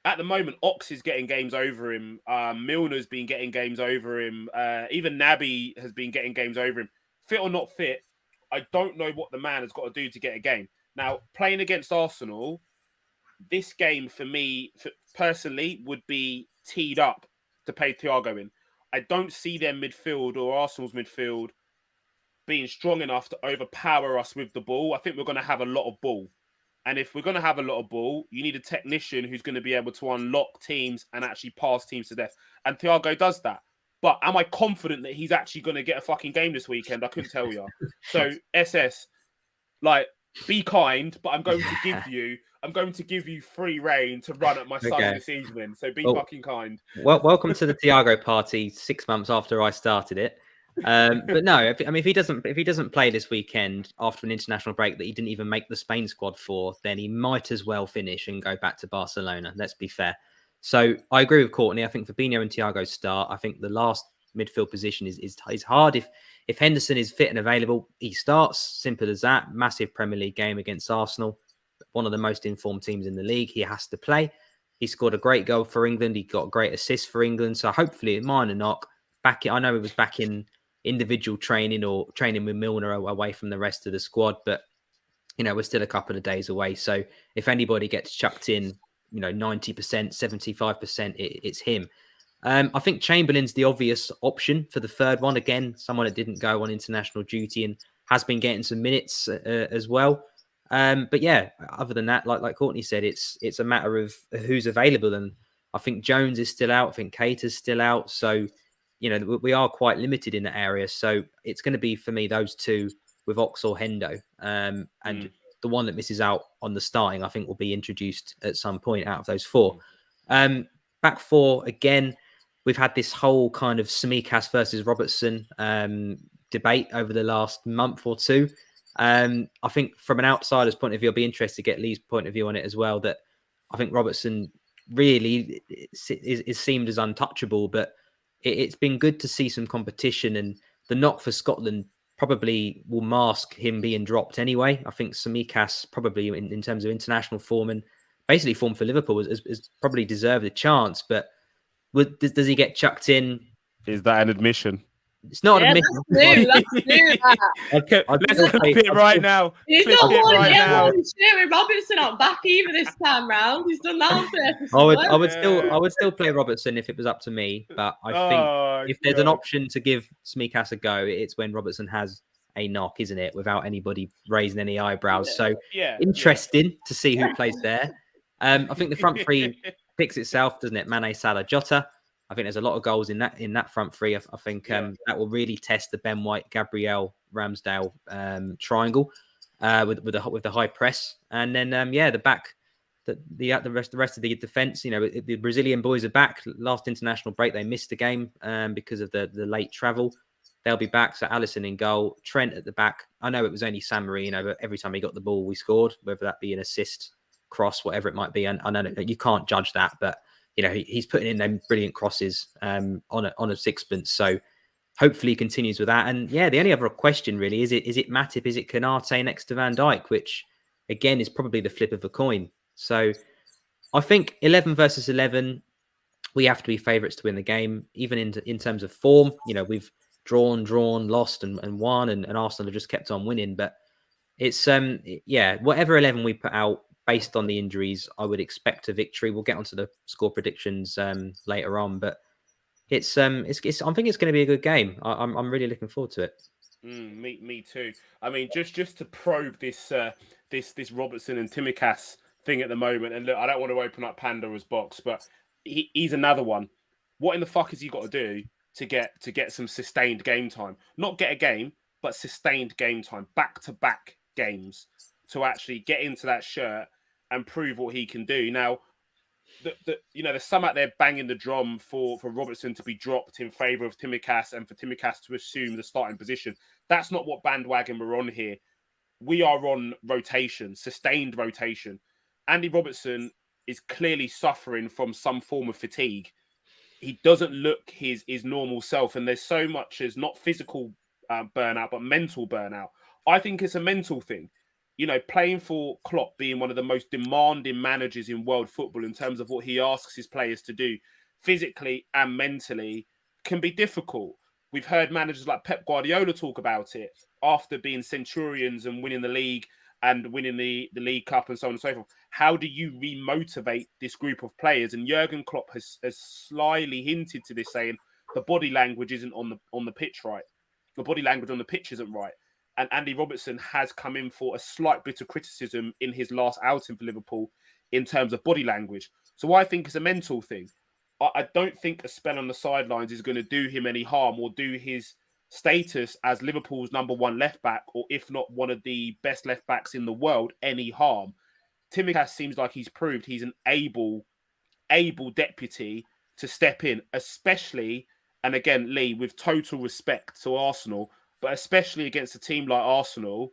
at the moment, Ox is getting games over him. Milner's been getting games over him. Even Naby has been getting games over him. Fit or not fit, I don't know what the man has got to do to get a game. Now, playing against Arsenal, this game for me, personally, would be teed up to play Thiago in. I don't see their midfield or Arsenal's midfield being strong enough to overpower us with the ball. I think we're going to have a lot of ball. And if we're going to have a lot of ball, you need a technician who's going to be able to unlock teams and actually pass teams to death. And Thiago does that. But am I confident that he's actually going to get a fucking game this weekend? I couldn't tell you. So SS, like, be kind, but I'm going to give you free reign to run at my son this evening. So be fucking kind. Well, welcome to the Thiago party 6 months after I started it. But no, if he doesn't play this weekend after an international break that he didn't even make the Spain squad for, then he might as well finish and go back to Barcelona. Let's be fair. So I agree with Courtney. I think Fabinho and Thiago start. I think the last midfield position is hard. If Henderson is fit and available, he starts. Simple as that. Massive Premier League game against Arsenal, one of the most informed teams in the league. He has to play. He scored a great goal for England. He got a great assist for England. So hopefully, minor knock. I know he was back in individual training or training with Milner away from the rest of the squad, but we're still a couple of days away. So if anybody gets chucked in, 90%, 75%, it's him. I think Chamberlain's the obvious option for the third one. Again, someone that didn't go on international duty and has been getting some minutes as well. But yeah, other than that, like Courtney said, it's a matter of who's available. And I think Jones is still out. I think Keita's still out. So, we are quite limited in that area. So it's going to be, for me, those two with Ox or Hendo. And the one that misses out on the starting, I think, will be introduced at some point out of those four. Back four, again, we've had this whole kind of Tsimikas versus Robertson debate over the last month or two. I think from an outsider's point of view, I'll be interested to get Lee's point of view on it as well, that I think Robertson really is seemed as untouchable, but it's been good to see some competition, and the knock for Scotland probably will mask him being dropped anyway. I think Tsimikas probably in terms of international form and basically form for Liverpool has probably deserved a chance, but does he get chucked in? Is that an admission? It's not an admission. Let's do that. Let's clip it right now. He's not one shit with Robertson not back either this time round. He's done that on purpose. I would still play Robertson if it was up to me, but I think if there's an option to give Tsimikas a go, it's when Robertson has a knock, isn't it? Without anybody raising any eyebrows. So interesting to see who plays there. I think the front three picks itself, doesn't it? Mane, Salah, Jota. I think there's a lot of goals in that front three. I think that will really test the Ben White, Gabriel, Ramsdale triangle with the high press, and then the back, the rest of the defense. The Brazilian boys are back. Last international break they missed the game because of the late travel. They'll be back. So Alisson in goal, Trent at the back. I know it was only San Marino, but every time he got the ball, we scored. Whether that be an assist, cross, whatever it might be, and I know that you can't judge that, but. He's putting in them brilliant crosses on a sixpence. So hopefully he continues with that. And the only other question really is it Matip, is it Konate next to Van Dijk, which again is probably the flip of a coin. So I think 11 versus 11, we have to be favourites to win the game, even in terms of form. We've drawn, lost, and won, and Arsenal have just kept on winning. But it's whatever 11 we put out. Based on the injuries, I would expect a victory. We'll get onto the score predictions later on, but it's I think it's going to be a good game. I'm really looking forward to it. Me too. I mean, just to probe this Robertson and Tsimikas thing at the moment, and look, I don't want to open up Pandora's box, but he's another one. What in the fuck has he got to do to get some sustained game time? Not get a game, but sustained game time, back-to-back games to actually get into that shirt and prove what he can do. Now, there's some out there banging the drum for Robertson to be dropped in favour of Tsimikas and for Tsimikas to assume the starting position. That's not what bandwagon we're on here. We are on rotation, sustained rotation. Andy Robertson is clearly suffering from some form of fatigue. He doesn't look his normal self, and there's so much as not physical burnout, but mental burnout. I think it's a mental thing. Playing for Klopp being one of the most demanding managers in world football in terms of what he asks his players to do physically and mentally can be difficult. We've heard managers like Pep Guardiola talk about it after being Centurions and winning the league and winning the League Cup and so on and so forth. How do you remotivate this group of players? And Jurgen Klopp has slyly hinted to this, saying the body language isn't on the pitch right. The body language on the pitch isn't right. And Andy Robertson has come in for a slight bit of criticism in his last outing for Liverpool in terms of body language. So I think it's a mental thing. I don't think a spell on the sidelines is going to do him any harm or do his status as Liverpool's number one left back, or if not one of the best left backs in the world, any harm. Tsimikas seems like he's proved he's an able deputy to step in, especially, and again, Lee, with total respect to Arsenal, but especially against a team like Arsenal,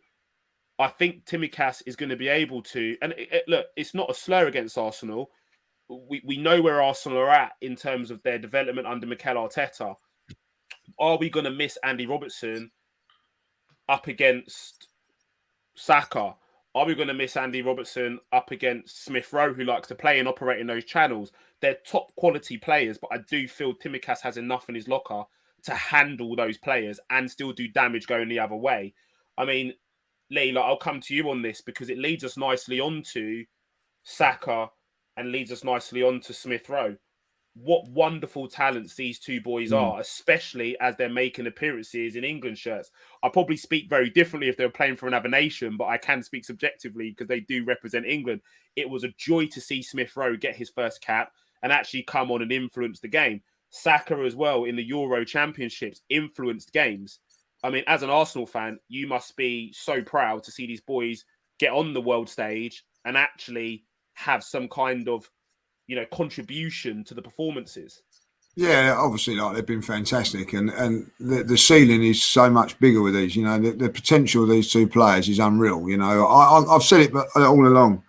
I think Tsimikas is going to be able to, and look, it's not a slur against Arsenal. We know where Arsenal are at in terms of their development under Mikel Arteta. Are we going to miss Andy Robertson up against Saka? Are we going to miss Andy Robertson up against Smith Rowe, who likes to play and operate in those channels? They're top quality players, but I do feel Tsimikas has enough in his locker to handle those players and still do damage going the other way. I mean, Lee, I'll come to you on this because it leads us nicely onto Saka and leads us nicely onto Smith Rowe. What wonderful talents these two boys are, especially as they're making appearances in England shirts. I probably speak very differently if they're playing for another nation, but I can speak subjectively because they do represent England. It was a joy to see Smith Rowe get his first cap and actually come on and influence the game. Saka as well in the Euro Championships influenced games. I mean, as an Arsenal fan, you must be so proud to see these boys get on the world stage and actually have some kind of contribution to the performances. Yeah, obviously, they've been fantastic, and the ceiling is so much bigger with these. The potential of these two players is unreal. I've said it all along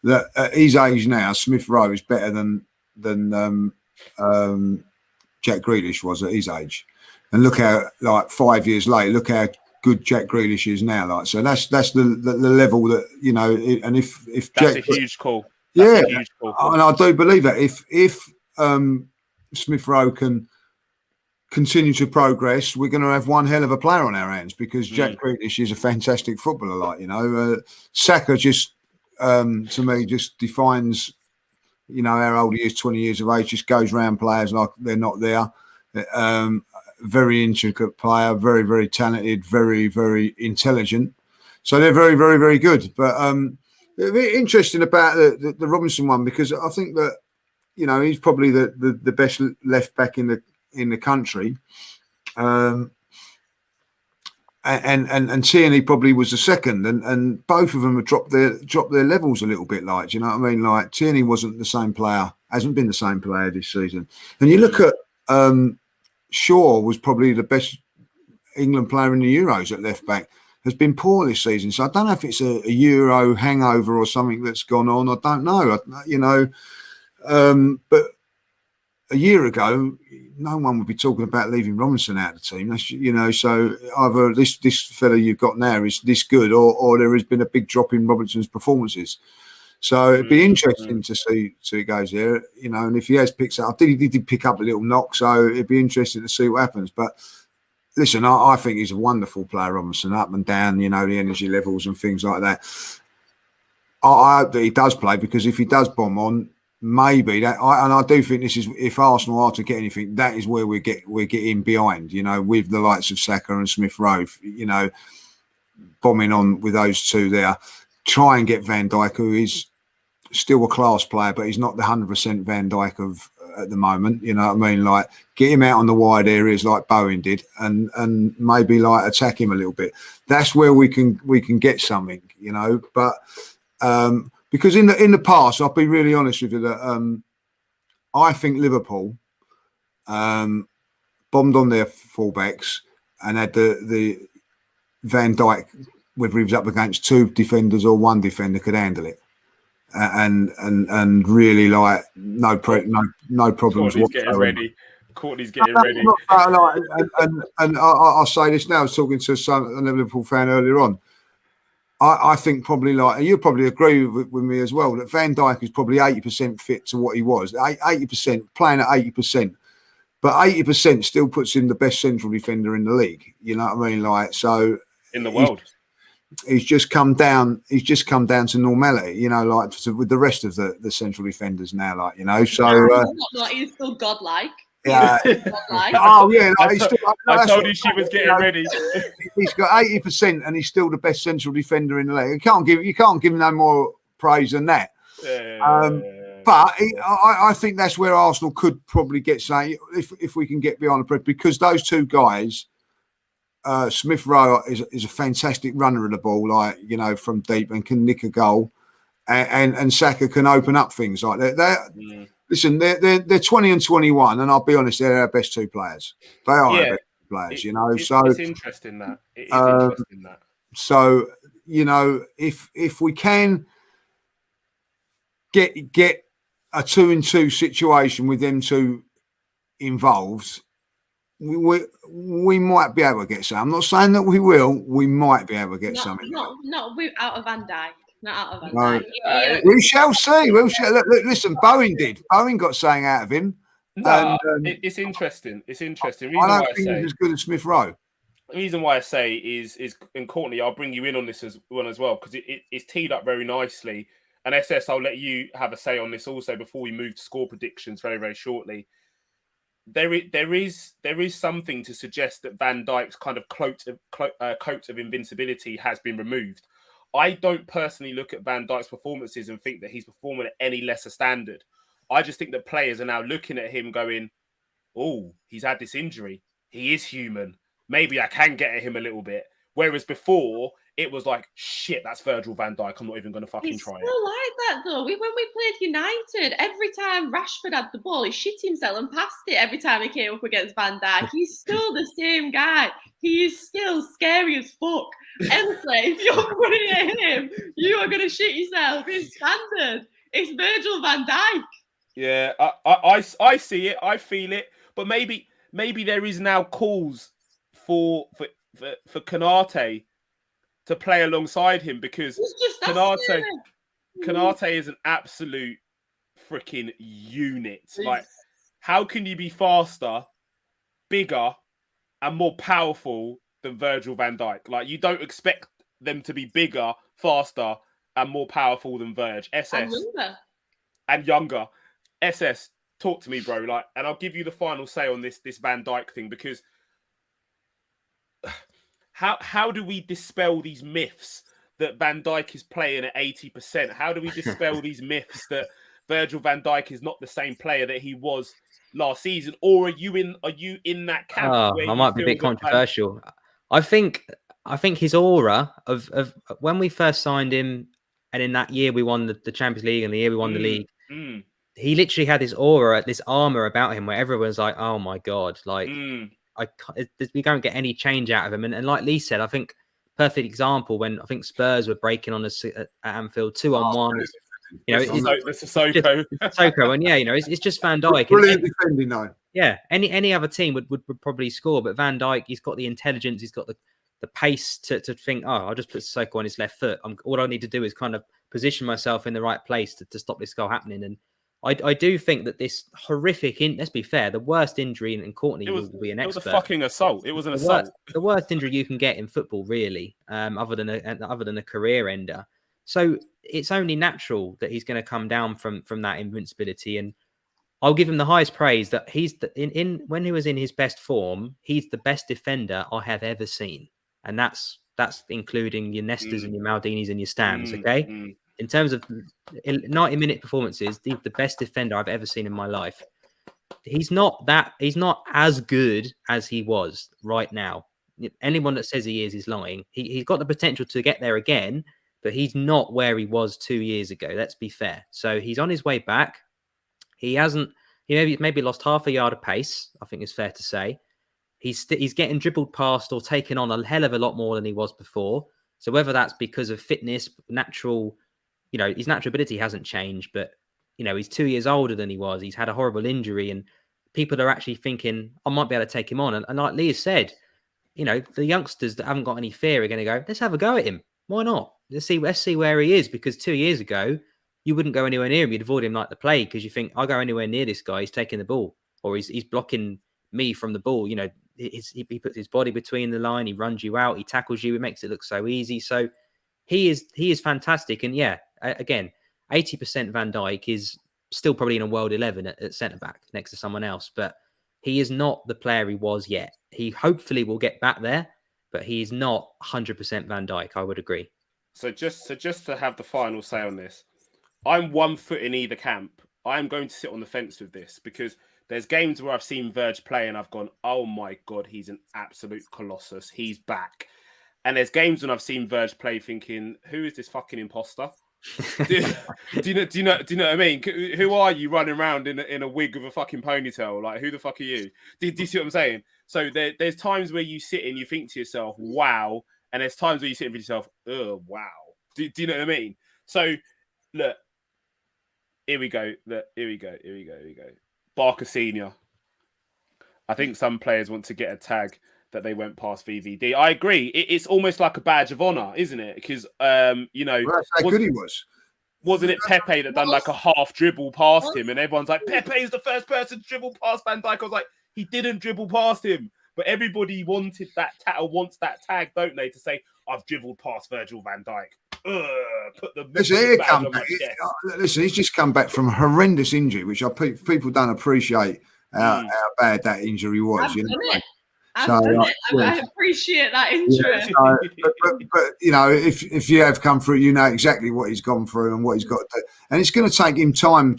that at his age now, Smith Rowe is better than Jack Grealish was at his age. And look how 5 years later, look how good Jack Grealish is now. So that's the level that And if that's Jack, a huge call. And I do believe that if Smith Rowe can continue to progress, we're going to have one hell of a player on our hands because Jack Grealish is a fantastic footballer. Saka just to me just defines how old he is, 20 years of age, just goes round players like they're not there. Very intricate player, very, very talented, very, very intelligent. So they're very, very, very good. But interesting about the Robinson one because I think that he's probably the best left back in the country, and Tierney probably was the second, and both of them have dropped their levels a little bit. Do you know what I mean? Tierney wasn't the same player, hasn't been the same player this season. And you look at Shaw was probably the best England player in the Euros at left back. Has been poor this season, so I don't know if it's a Euro hangover or something that's gone on. I don't know, but a year ago, no one would be talking about leaving Robinson out of the team. That's, so either this fella you've got now is this good, or there has been a big drop in Robinson's performances. So it'd be interesting to see he goes there, and if he has picked up, he did pick up a little knock, so it'd be interesting to see what happens. But listen, I think he's a wonderful player, Robinson, up and down, the energy levels and things like that. I hope that he does play because if he does bomb on, maybe that, and I do think this is if Arsenal are to get anything, that is where we're getting behind, with the likes of Saka and Smith Rowe, bombing on with those two there. Try and get Van Dijk, who is still a class player, but he's not the 100% Van Dijk of at the moment. You know what I mean? Get him out on the wide areas like Bowen did, and maybe attack him a little bit. That's where we can get something, But because in the past, I'll be really honest with you that I think Liverpool bombed on their fullbacks and had the Van Dijk, whether he was up against two defenders or one defender, could handle it, and really like no problems. Courtney's getting ready. Courtney's getting ready. And I'll say this now. I was talking to a Liverpool fan earlier on. I think probably and you'll probably agree with me as well, that Van Dijk is probably 80% fit to what he was. 80% playing at 80%, but 80% still puts him the best central defender in the league. You know what I mean? Like, so in the world, he's just come down. He's just come down to normality. You know, like with the rest of the central defenders now. Like, you know, so he's still godlike. Yeah. Oh yeah. Like, I told you she was getting ready. He's got 80%, and he's still the best central defender in the league. You can't give him no more praise than that. But I think that's where Arsenal could probably get something if we can get beyond the press, because those two guys, Smith Rowe is a fantastic runner of the ball, like, you know, from deep, and can nick a goal, and Saka can open up things like that. Listen, they're 20 and 21, and I'll be honest, they're our best two players. They are our best two players, you know. So it's interesting that. It is interesting that. So, you know, if we can get a 2-2 situation with them two involved, we might be able to get some. I'm not saying that we will. We might be able to get something. Not out of Van Dijk. Not out of Van Dijk. We shall see. Look, listen, Bowen did. Bowen got something out of him. No, it's interesting. It's interesting. I don't think he's as good as Smith Rowe. The reason why I say is, and Courtney, I'll bring you in on this as well, because it's teed up very nicely. And SS, I'll let you have a say on this also before we move to score predictions very, very shortly. There is something to suggest that Van Dijk's kind of coat of invincibility has been removed. I don't personally look at Van Dijk's performances and think that he's performing at any lesser standard. I just think that players are now looking at him going, oh, he's had this injury. He is human. Maybe I can get at him a little bit. Whereas before, it was like, shit, that's Virgil van Dijk. I'm not even going to fucking try it. It's still like that, though. When we played United, every time Rashford had the ball, he shit himself and passed it every time he came up against Van Dijk. He's still the same guy. He is still scary as fuck. Honestly, if you're running at him, you are going to shit yourself. It's standard. It's Virgil van Dijk. Yeah, I see it. I feel it. But maybe there is now calls for Konate to play alongside him, because Konate is an absolute freaking unit. Like, how can you be faster, bigger, and more powerful than Virgil van Dijk? Like, you don't expect them to be bigger, faster, and more powerful than Virg. SS and younger. SS, talk to me, bro. Like, and I'll give you the final say on this Van Dijk thing, because how do we dispel these myths that Van Dijk is playing at 80%? How do we dispel these myths that Virgil van Dijk is not the same player that he was last season? Or are you in that camp? I might be a bit controversial. I think his aura of when we first signed him, and in that year we won the Champions League, and the year we won the league, he literally had this aura, this armor about him, where everyone's like, "Oh my god!" Like, we don't get any change out of him. And like Lee said, I think perfect example when I think Spurs were breaking on us at Anfield 2-on-1. You know, it's Sissoko. Sissoko, and yeah, you know, it's just Van Dijk. Brilliant defending, though. Yeah, any other team would probably score, but Van Dijk, he's got the intelligence, he's got the pace to think, oh, I'll just put Sissoko on his left foot. All I need to do is kind of position myself in the right place to stop this goal happening. And I do think that this horrific, let's be fair, the worst injury, and Courtney will be an expert. It was a fucking assault. It was an assault. The worst injury you can get in football, really, other than a career ender. So it's only natural that he's going to come down from that invincibility. And I'll give him the highest praise that he's when he was in his best form, he's the best defender I have ever seen, and that's including your Nestas and your Maldinis and your Stams. Okay. In terms of 90-minute performances, the best defender I've ever seen in my life. He's not as good as he was right now. Anyone that says he is lying. He's got the potential to get there again, but he's not where he was 2 years ago. Let's be fair. So he's on his way back. He hasn't. He maybe lost half a yard of pace, I think it's fair to say. He's getting dribbled past or taken on a hell of a lot more than he was before. So whether that's because of fitness, natural, his natural ability hasn't changed, but, he's 2 years older than he was. He's had a horrible injury, and people are actually thinking, I might be able to take him on. And like Lee has said, the youngsters that haven't got any fear are going to go, let's have a go at him. Why not? Let's see where he is, because 2 years ago, you wouldn't go anywhere near him. You'd avoid him like the plague because you think, I'll go anywhere near this guy. He's taking the ball, or he's blocking me from the ball. He puts his body between the line. He runs you out. He tackles you. It makes it look so easy. So he is fantastic. And yeah, again, 80% Van Dijk is still probably in a world 11 at centre back next to someone else, but he is not the player he was yet. He hopefully will get back there, but he's not 100% Van Dijk. I would agree. So just to have the final say on this, I'm 1 foot in either camp. I'm going to sit on the fence with this because there's games where I've seen Verge play and I've gone, oh my God, he's an absolute colossus. He's back. And there's games when I've seen Verge play thinking, who is this fucking imposter? do you know what I mean? Who are you running around in a wig with a fucking ponytail? Like, who the fuck are you? Do you see what I'm saying? So there's times where you sit and you think to yourself, wow. And there's times where you sit and think to yourself, oh, wow. Do you know what I mean? So, look, here we go. Barker Senior. I think some players want to get a tag that they went past VVD. I agree. It's almost like a badge of honor, isn't it? Because well, that's how good he was. Wasn't it Pepe that done like a half dribble past him, and everyone's like, Pepe is the first person to dribble past Van Dijk. I was like, he didn't dribble past him, but everybody wanted that wants that tag, don't they? To say, I've dribbled past Virgil Van Dijk. Put the badge on my chest. Listen, he's just come back from a horrendous injury, which people don't appreciate how bad that injury was. I appreciate that injury. Yeah, but if you have come through, you know exactly what he's gone through and what he's got to do. And it's going to take him time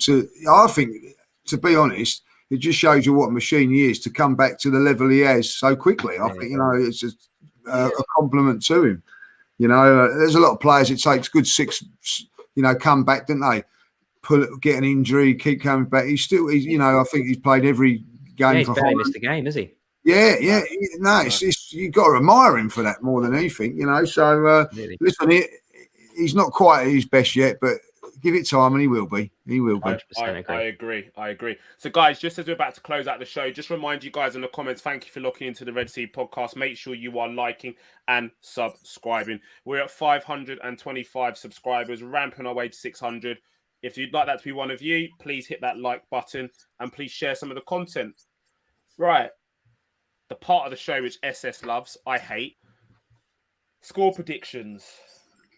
I think, to be honest, it just shows you what a machine he is to come back to the level he has so quickly. I think, it's a compliment to him. There's a lot of players, it takes good 6, come back, don't they? Get an injury, keep coming back. I think he's played every game. He's barely missed a game, is he? Yeah. No, you've got to admire him for that more than anything, So, really? Listen, he's not quite at his best yet, but give it time and he will be. He will be. I agree. So, guys, just as we're about to close out the show, just remind you guys in the comments, thank you for looking into the Red Sea podcast. Make sure you are liking and subscribing. We're at 525 subscribers, ramping our way to 600. If you'd like that to be one of you, please hit that like button and please share some of the content. Right. The part of the show which SS loves, I hate. Score predictions.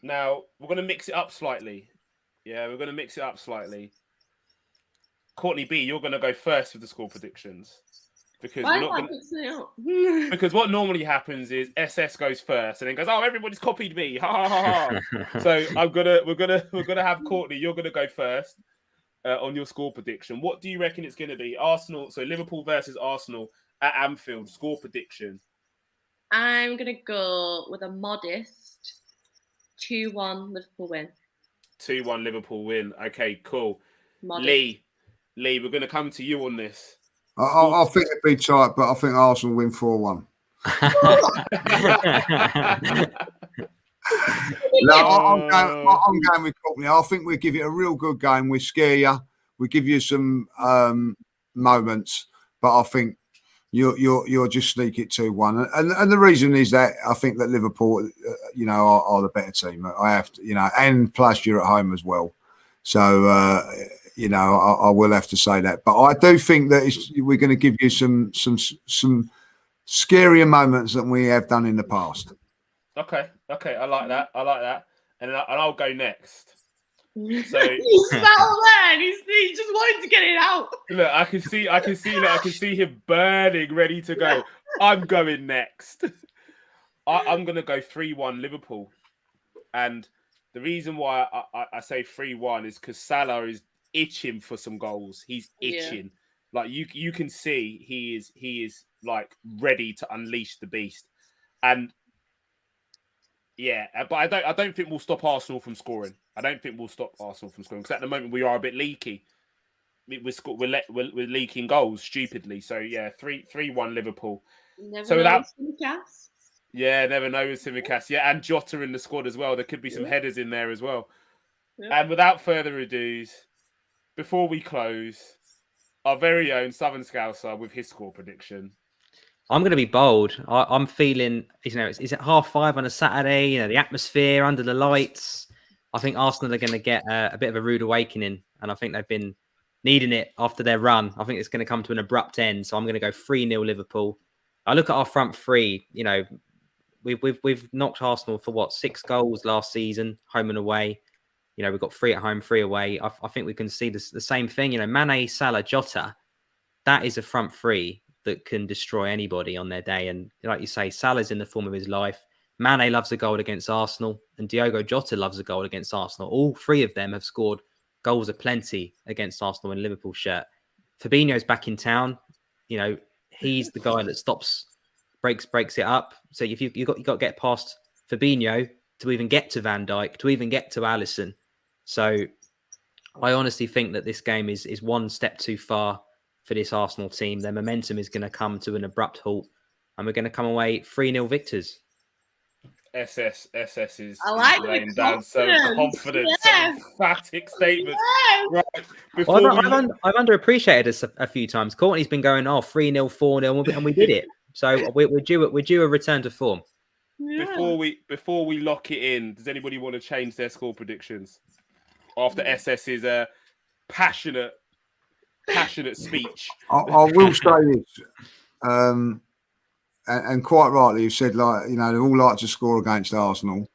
Now, we're going to mix it up slightly. Yeah, we're going to mix it up slightly. Courtney B, you're going to go first with the score predictions. Because because what normally happens is SS goes first and then goes, oh, everybody's copied me. Ha ha ha ha. So we're gonna have Courtney, you're gonna go first on your score prediction. What do you reckon it's gonna be? Arsenal, so Liverpool versus Arsenal at Anfield, score prediction. I'm gonna go with a modest 2-1 Liverpool win. 2-1 Liverpool win. Okay, cool. Modest. Lee, we're gonna come to you on this. I think it'd be tight, but I think Arsenal win 4-1. No, I'm going with Courtney. I think we'll give it a real good game. We scare you. We give you some moments, but I think you'll just sneak it 2-1. And the reason is that I think that Liverpool, are the better team. I have to, and plus you're at home as well. So, I will have to say that. But I do think that we're going to give you some scarier moments than we have done in the past. Okay, I like that. And I'll go next. So he's sat on there and he just wanted to get it out. Look, I can see him burning, ready to go. I'm going next. I'm going to go 3-1 Liverpool. And the reason why I say 3-1 is because Salah is itching for some goals. He's itching. Yeah. Like you can see he is like ready to unleash the beast. And Yeah, but I don't think we'll stop Arsenal from scoring. I don't think we'll stop Arsenal from scoring because at the moment we are a bit leaky. We're leaking goals stupidly. So yeah, 3-1 Liverpool. Never So know without Simicast. yeah, never know with Simicast. Yeah, and Jota in the squad as well. There could be some headers in there as well. Yeah. And without further ado, before we close, our very own Southern Scouser with his score prediction. I'm going to be bold. I'm feeling, is it 5:30 on a Saturday? The atmosphere under the lights. I think Arsenal are going to get a bit of a rude awakening, and I think they've been needing it after their run. I think it's going to come to an abrupt end. So I'm going to go 3-0 Liverpool. I look at our front three. We've knocked Arsenal for 6 goals last season, home and away. We've got 3 at home, 3 away. I think we can see the same thing. Mane, Salah, Jota. That is a front three that can destroy anybody on their day. And like you say, Salah's in the form of his life. Mane loves a goal against Arsenal, and Diogo Jota loves a goal against Arsenal. All 3 of them have scored goals aplenty against Arsenal in Liverpool shirt. Fabinho's back in town. He's the guy that breaks it up. So if you've got to get past Fabinho to even get to Van Dijk, to even get to Alisson. So I honestly think that this game is one step too far for this Arsenal team. Their momentum is going to come to an abrupt halt, and we're going to come away 3-0 victors. SS is I like laying the down so confident, yes. some emphatic statements. Yes. Right, I've underappreciated us a few times. Courtney's been going 3-0, 4-0, and we did it. So we're due a return to form. Yeah. Before we lock it in, does anybody want to change their score predictions after SS's passionate speech? I will say this, and quite rightly, you said they all like to score against Arsenal.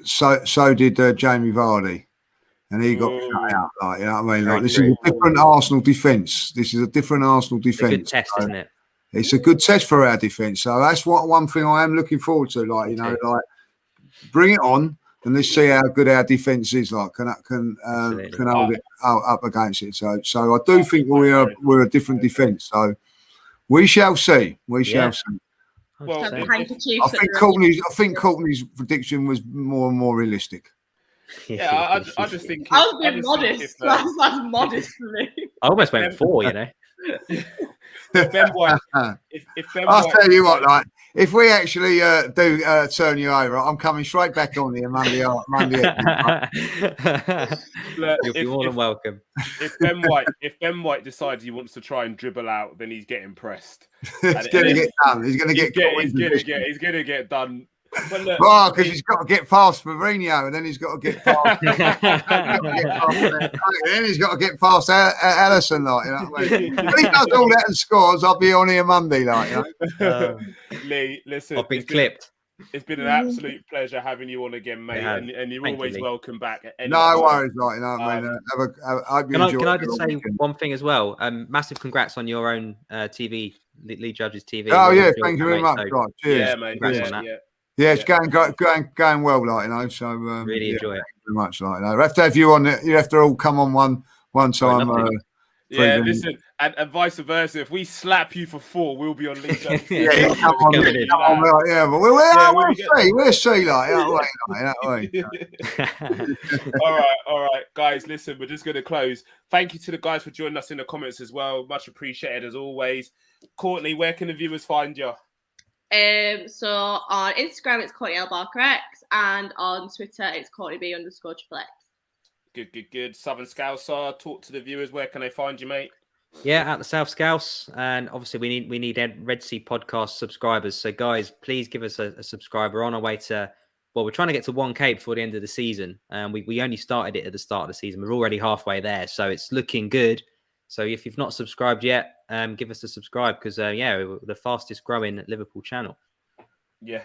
So did Jamie Vardy, and he got shut out. What I mean? This is a different Arsenal defence. This is a different Arsenal defence. It's a good test, isn't it? It's a good test for our defence. So that's one thing I am looking forward to. Bring it on. And let's see how good our defence is. Can hold it up against it. So I do think we're a different defence. So we shall see. We shall see. Well, I think Courtney's prediction was more and more realistic. Yeah, I just think I was being modest. That's modest for me. I almost went 4. If Ben White, I'll tell you what, if we actually do turn you over, I'm coming straight back on here Monday. You'll be more than welcome. If Ben White decides he wants to try and dribble out, then he's getting pressed. It's going to get done. He's going to He's going to get done. Because he's got to get past Mourinho, and then he's got to get past. Then he's got to get past Alisson, If he does all that and scores, I'll be on here Monday, Lee, listen, I've been clipped. It's been an absolute pleasure having you on again, mate, and you're always welcome back. No worries, I hope you enjoy. Can I just say one thing as well? Massive congrats on your own TV, Lee Judge's TV. Oh yeah, thank you very much. So, cheers. Yeah, mate. Yeah, it's going well, So really enjoy it. Very much, We have to have you on. You have to all come on one time. Listen, and vice versa. If we slap you for 4, we'll be on League. Come on, but we'll see, All right, guys. Listen, we're just going to close. Thank you to the guys for joining us in the comments as well. Much appreciated as always. Courtney, where can the viewers find you? So on Instagram it's Courtney LBarkerX, and on Twitter it's CourtneyB_XXX. Good. Southern Scouser, talk to the viewers. Where can they find you, mate? Yeah, at the South Scouse, and obviously we need Red Sea podcast subscribers. So guys, please give us a subscriber. On our way to, we're trying to get to 1K before the end of the season, and we only started it at the start of the season. We're already halfway there, so it's looking good. So if you've not subscribed yet, give us a subscribe because, we're the fastest growing Liverpool channel. Yeah.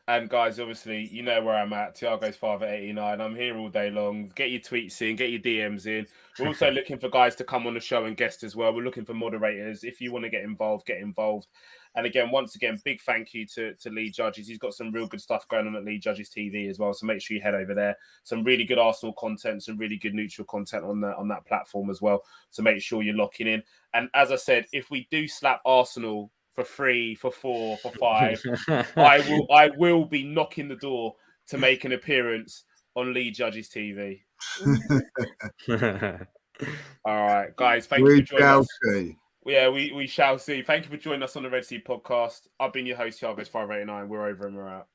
And guys, obviously, you know where I'm at. Tiago's father 89. I'm here all day long. Get your tweets in, get your DMs in. We're also looking for guys to come on the show and guest as well. We're looking for moderators. If you want to get involved, get involved. And again, once again, big thank you to Lee Judges. He's got some real good stuff going on at Lee Judges TV as well. So make sure you head over there. Some really good Arsenal content, some really good neutral content on that platform as well. So make sure you're locking in. And as I said, if we do slap Arsenal for 3, for 4, for 5, I will be knocking the door to make an appearance on Lee Judge's TV. All right, guys, thank you for joining us. See. Yeah, we shall see. Thank you for joining us on the Red Sea podcast. I've been your host, Thiago's 589. We're over and we're out.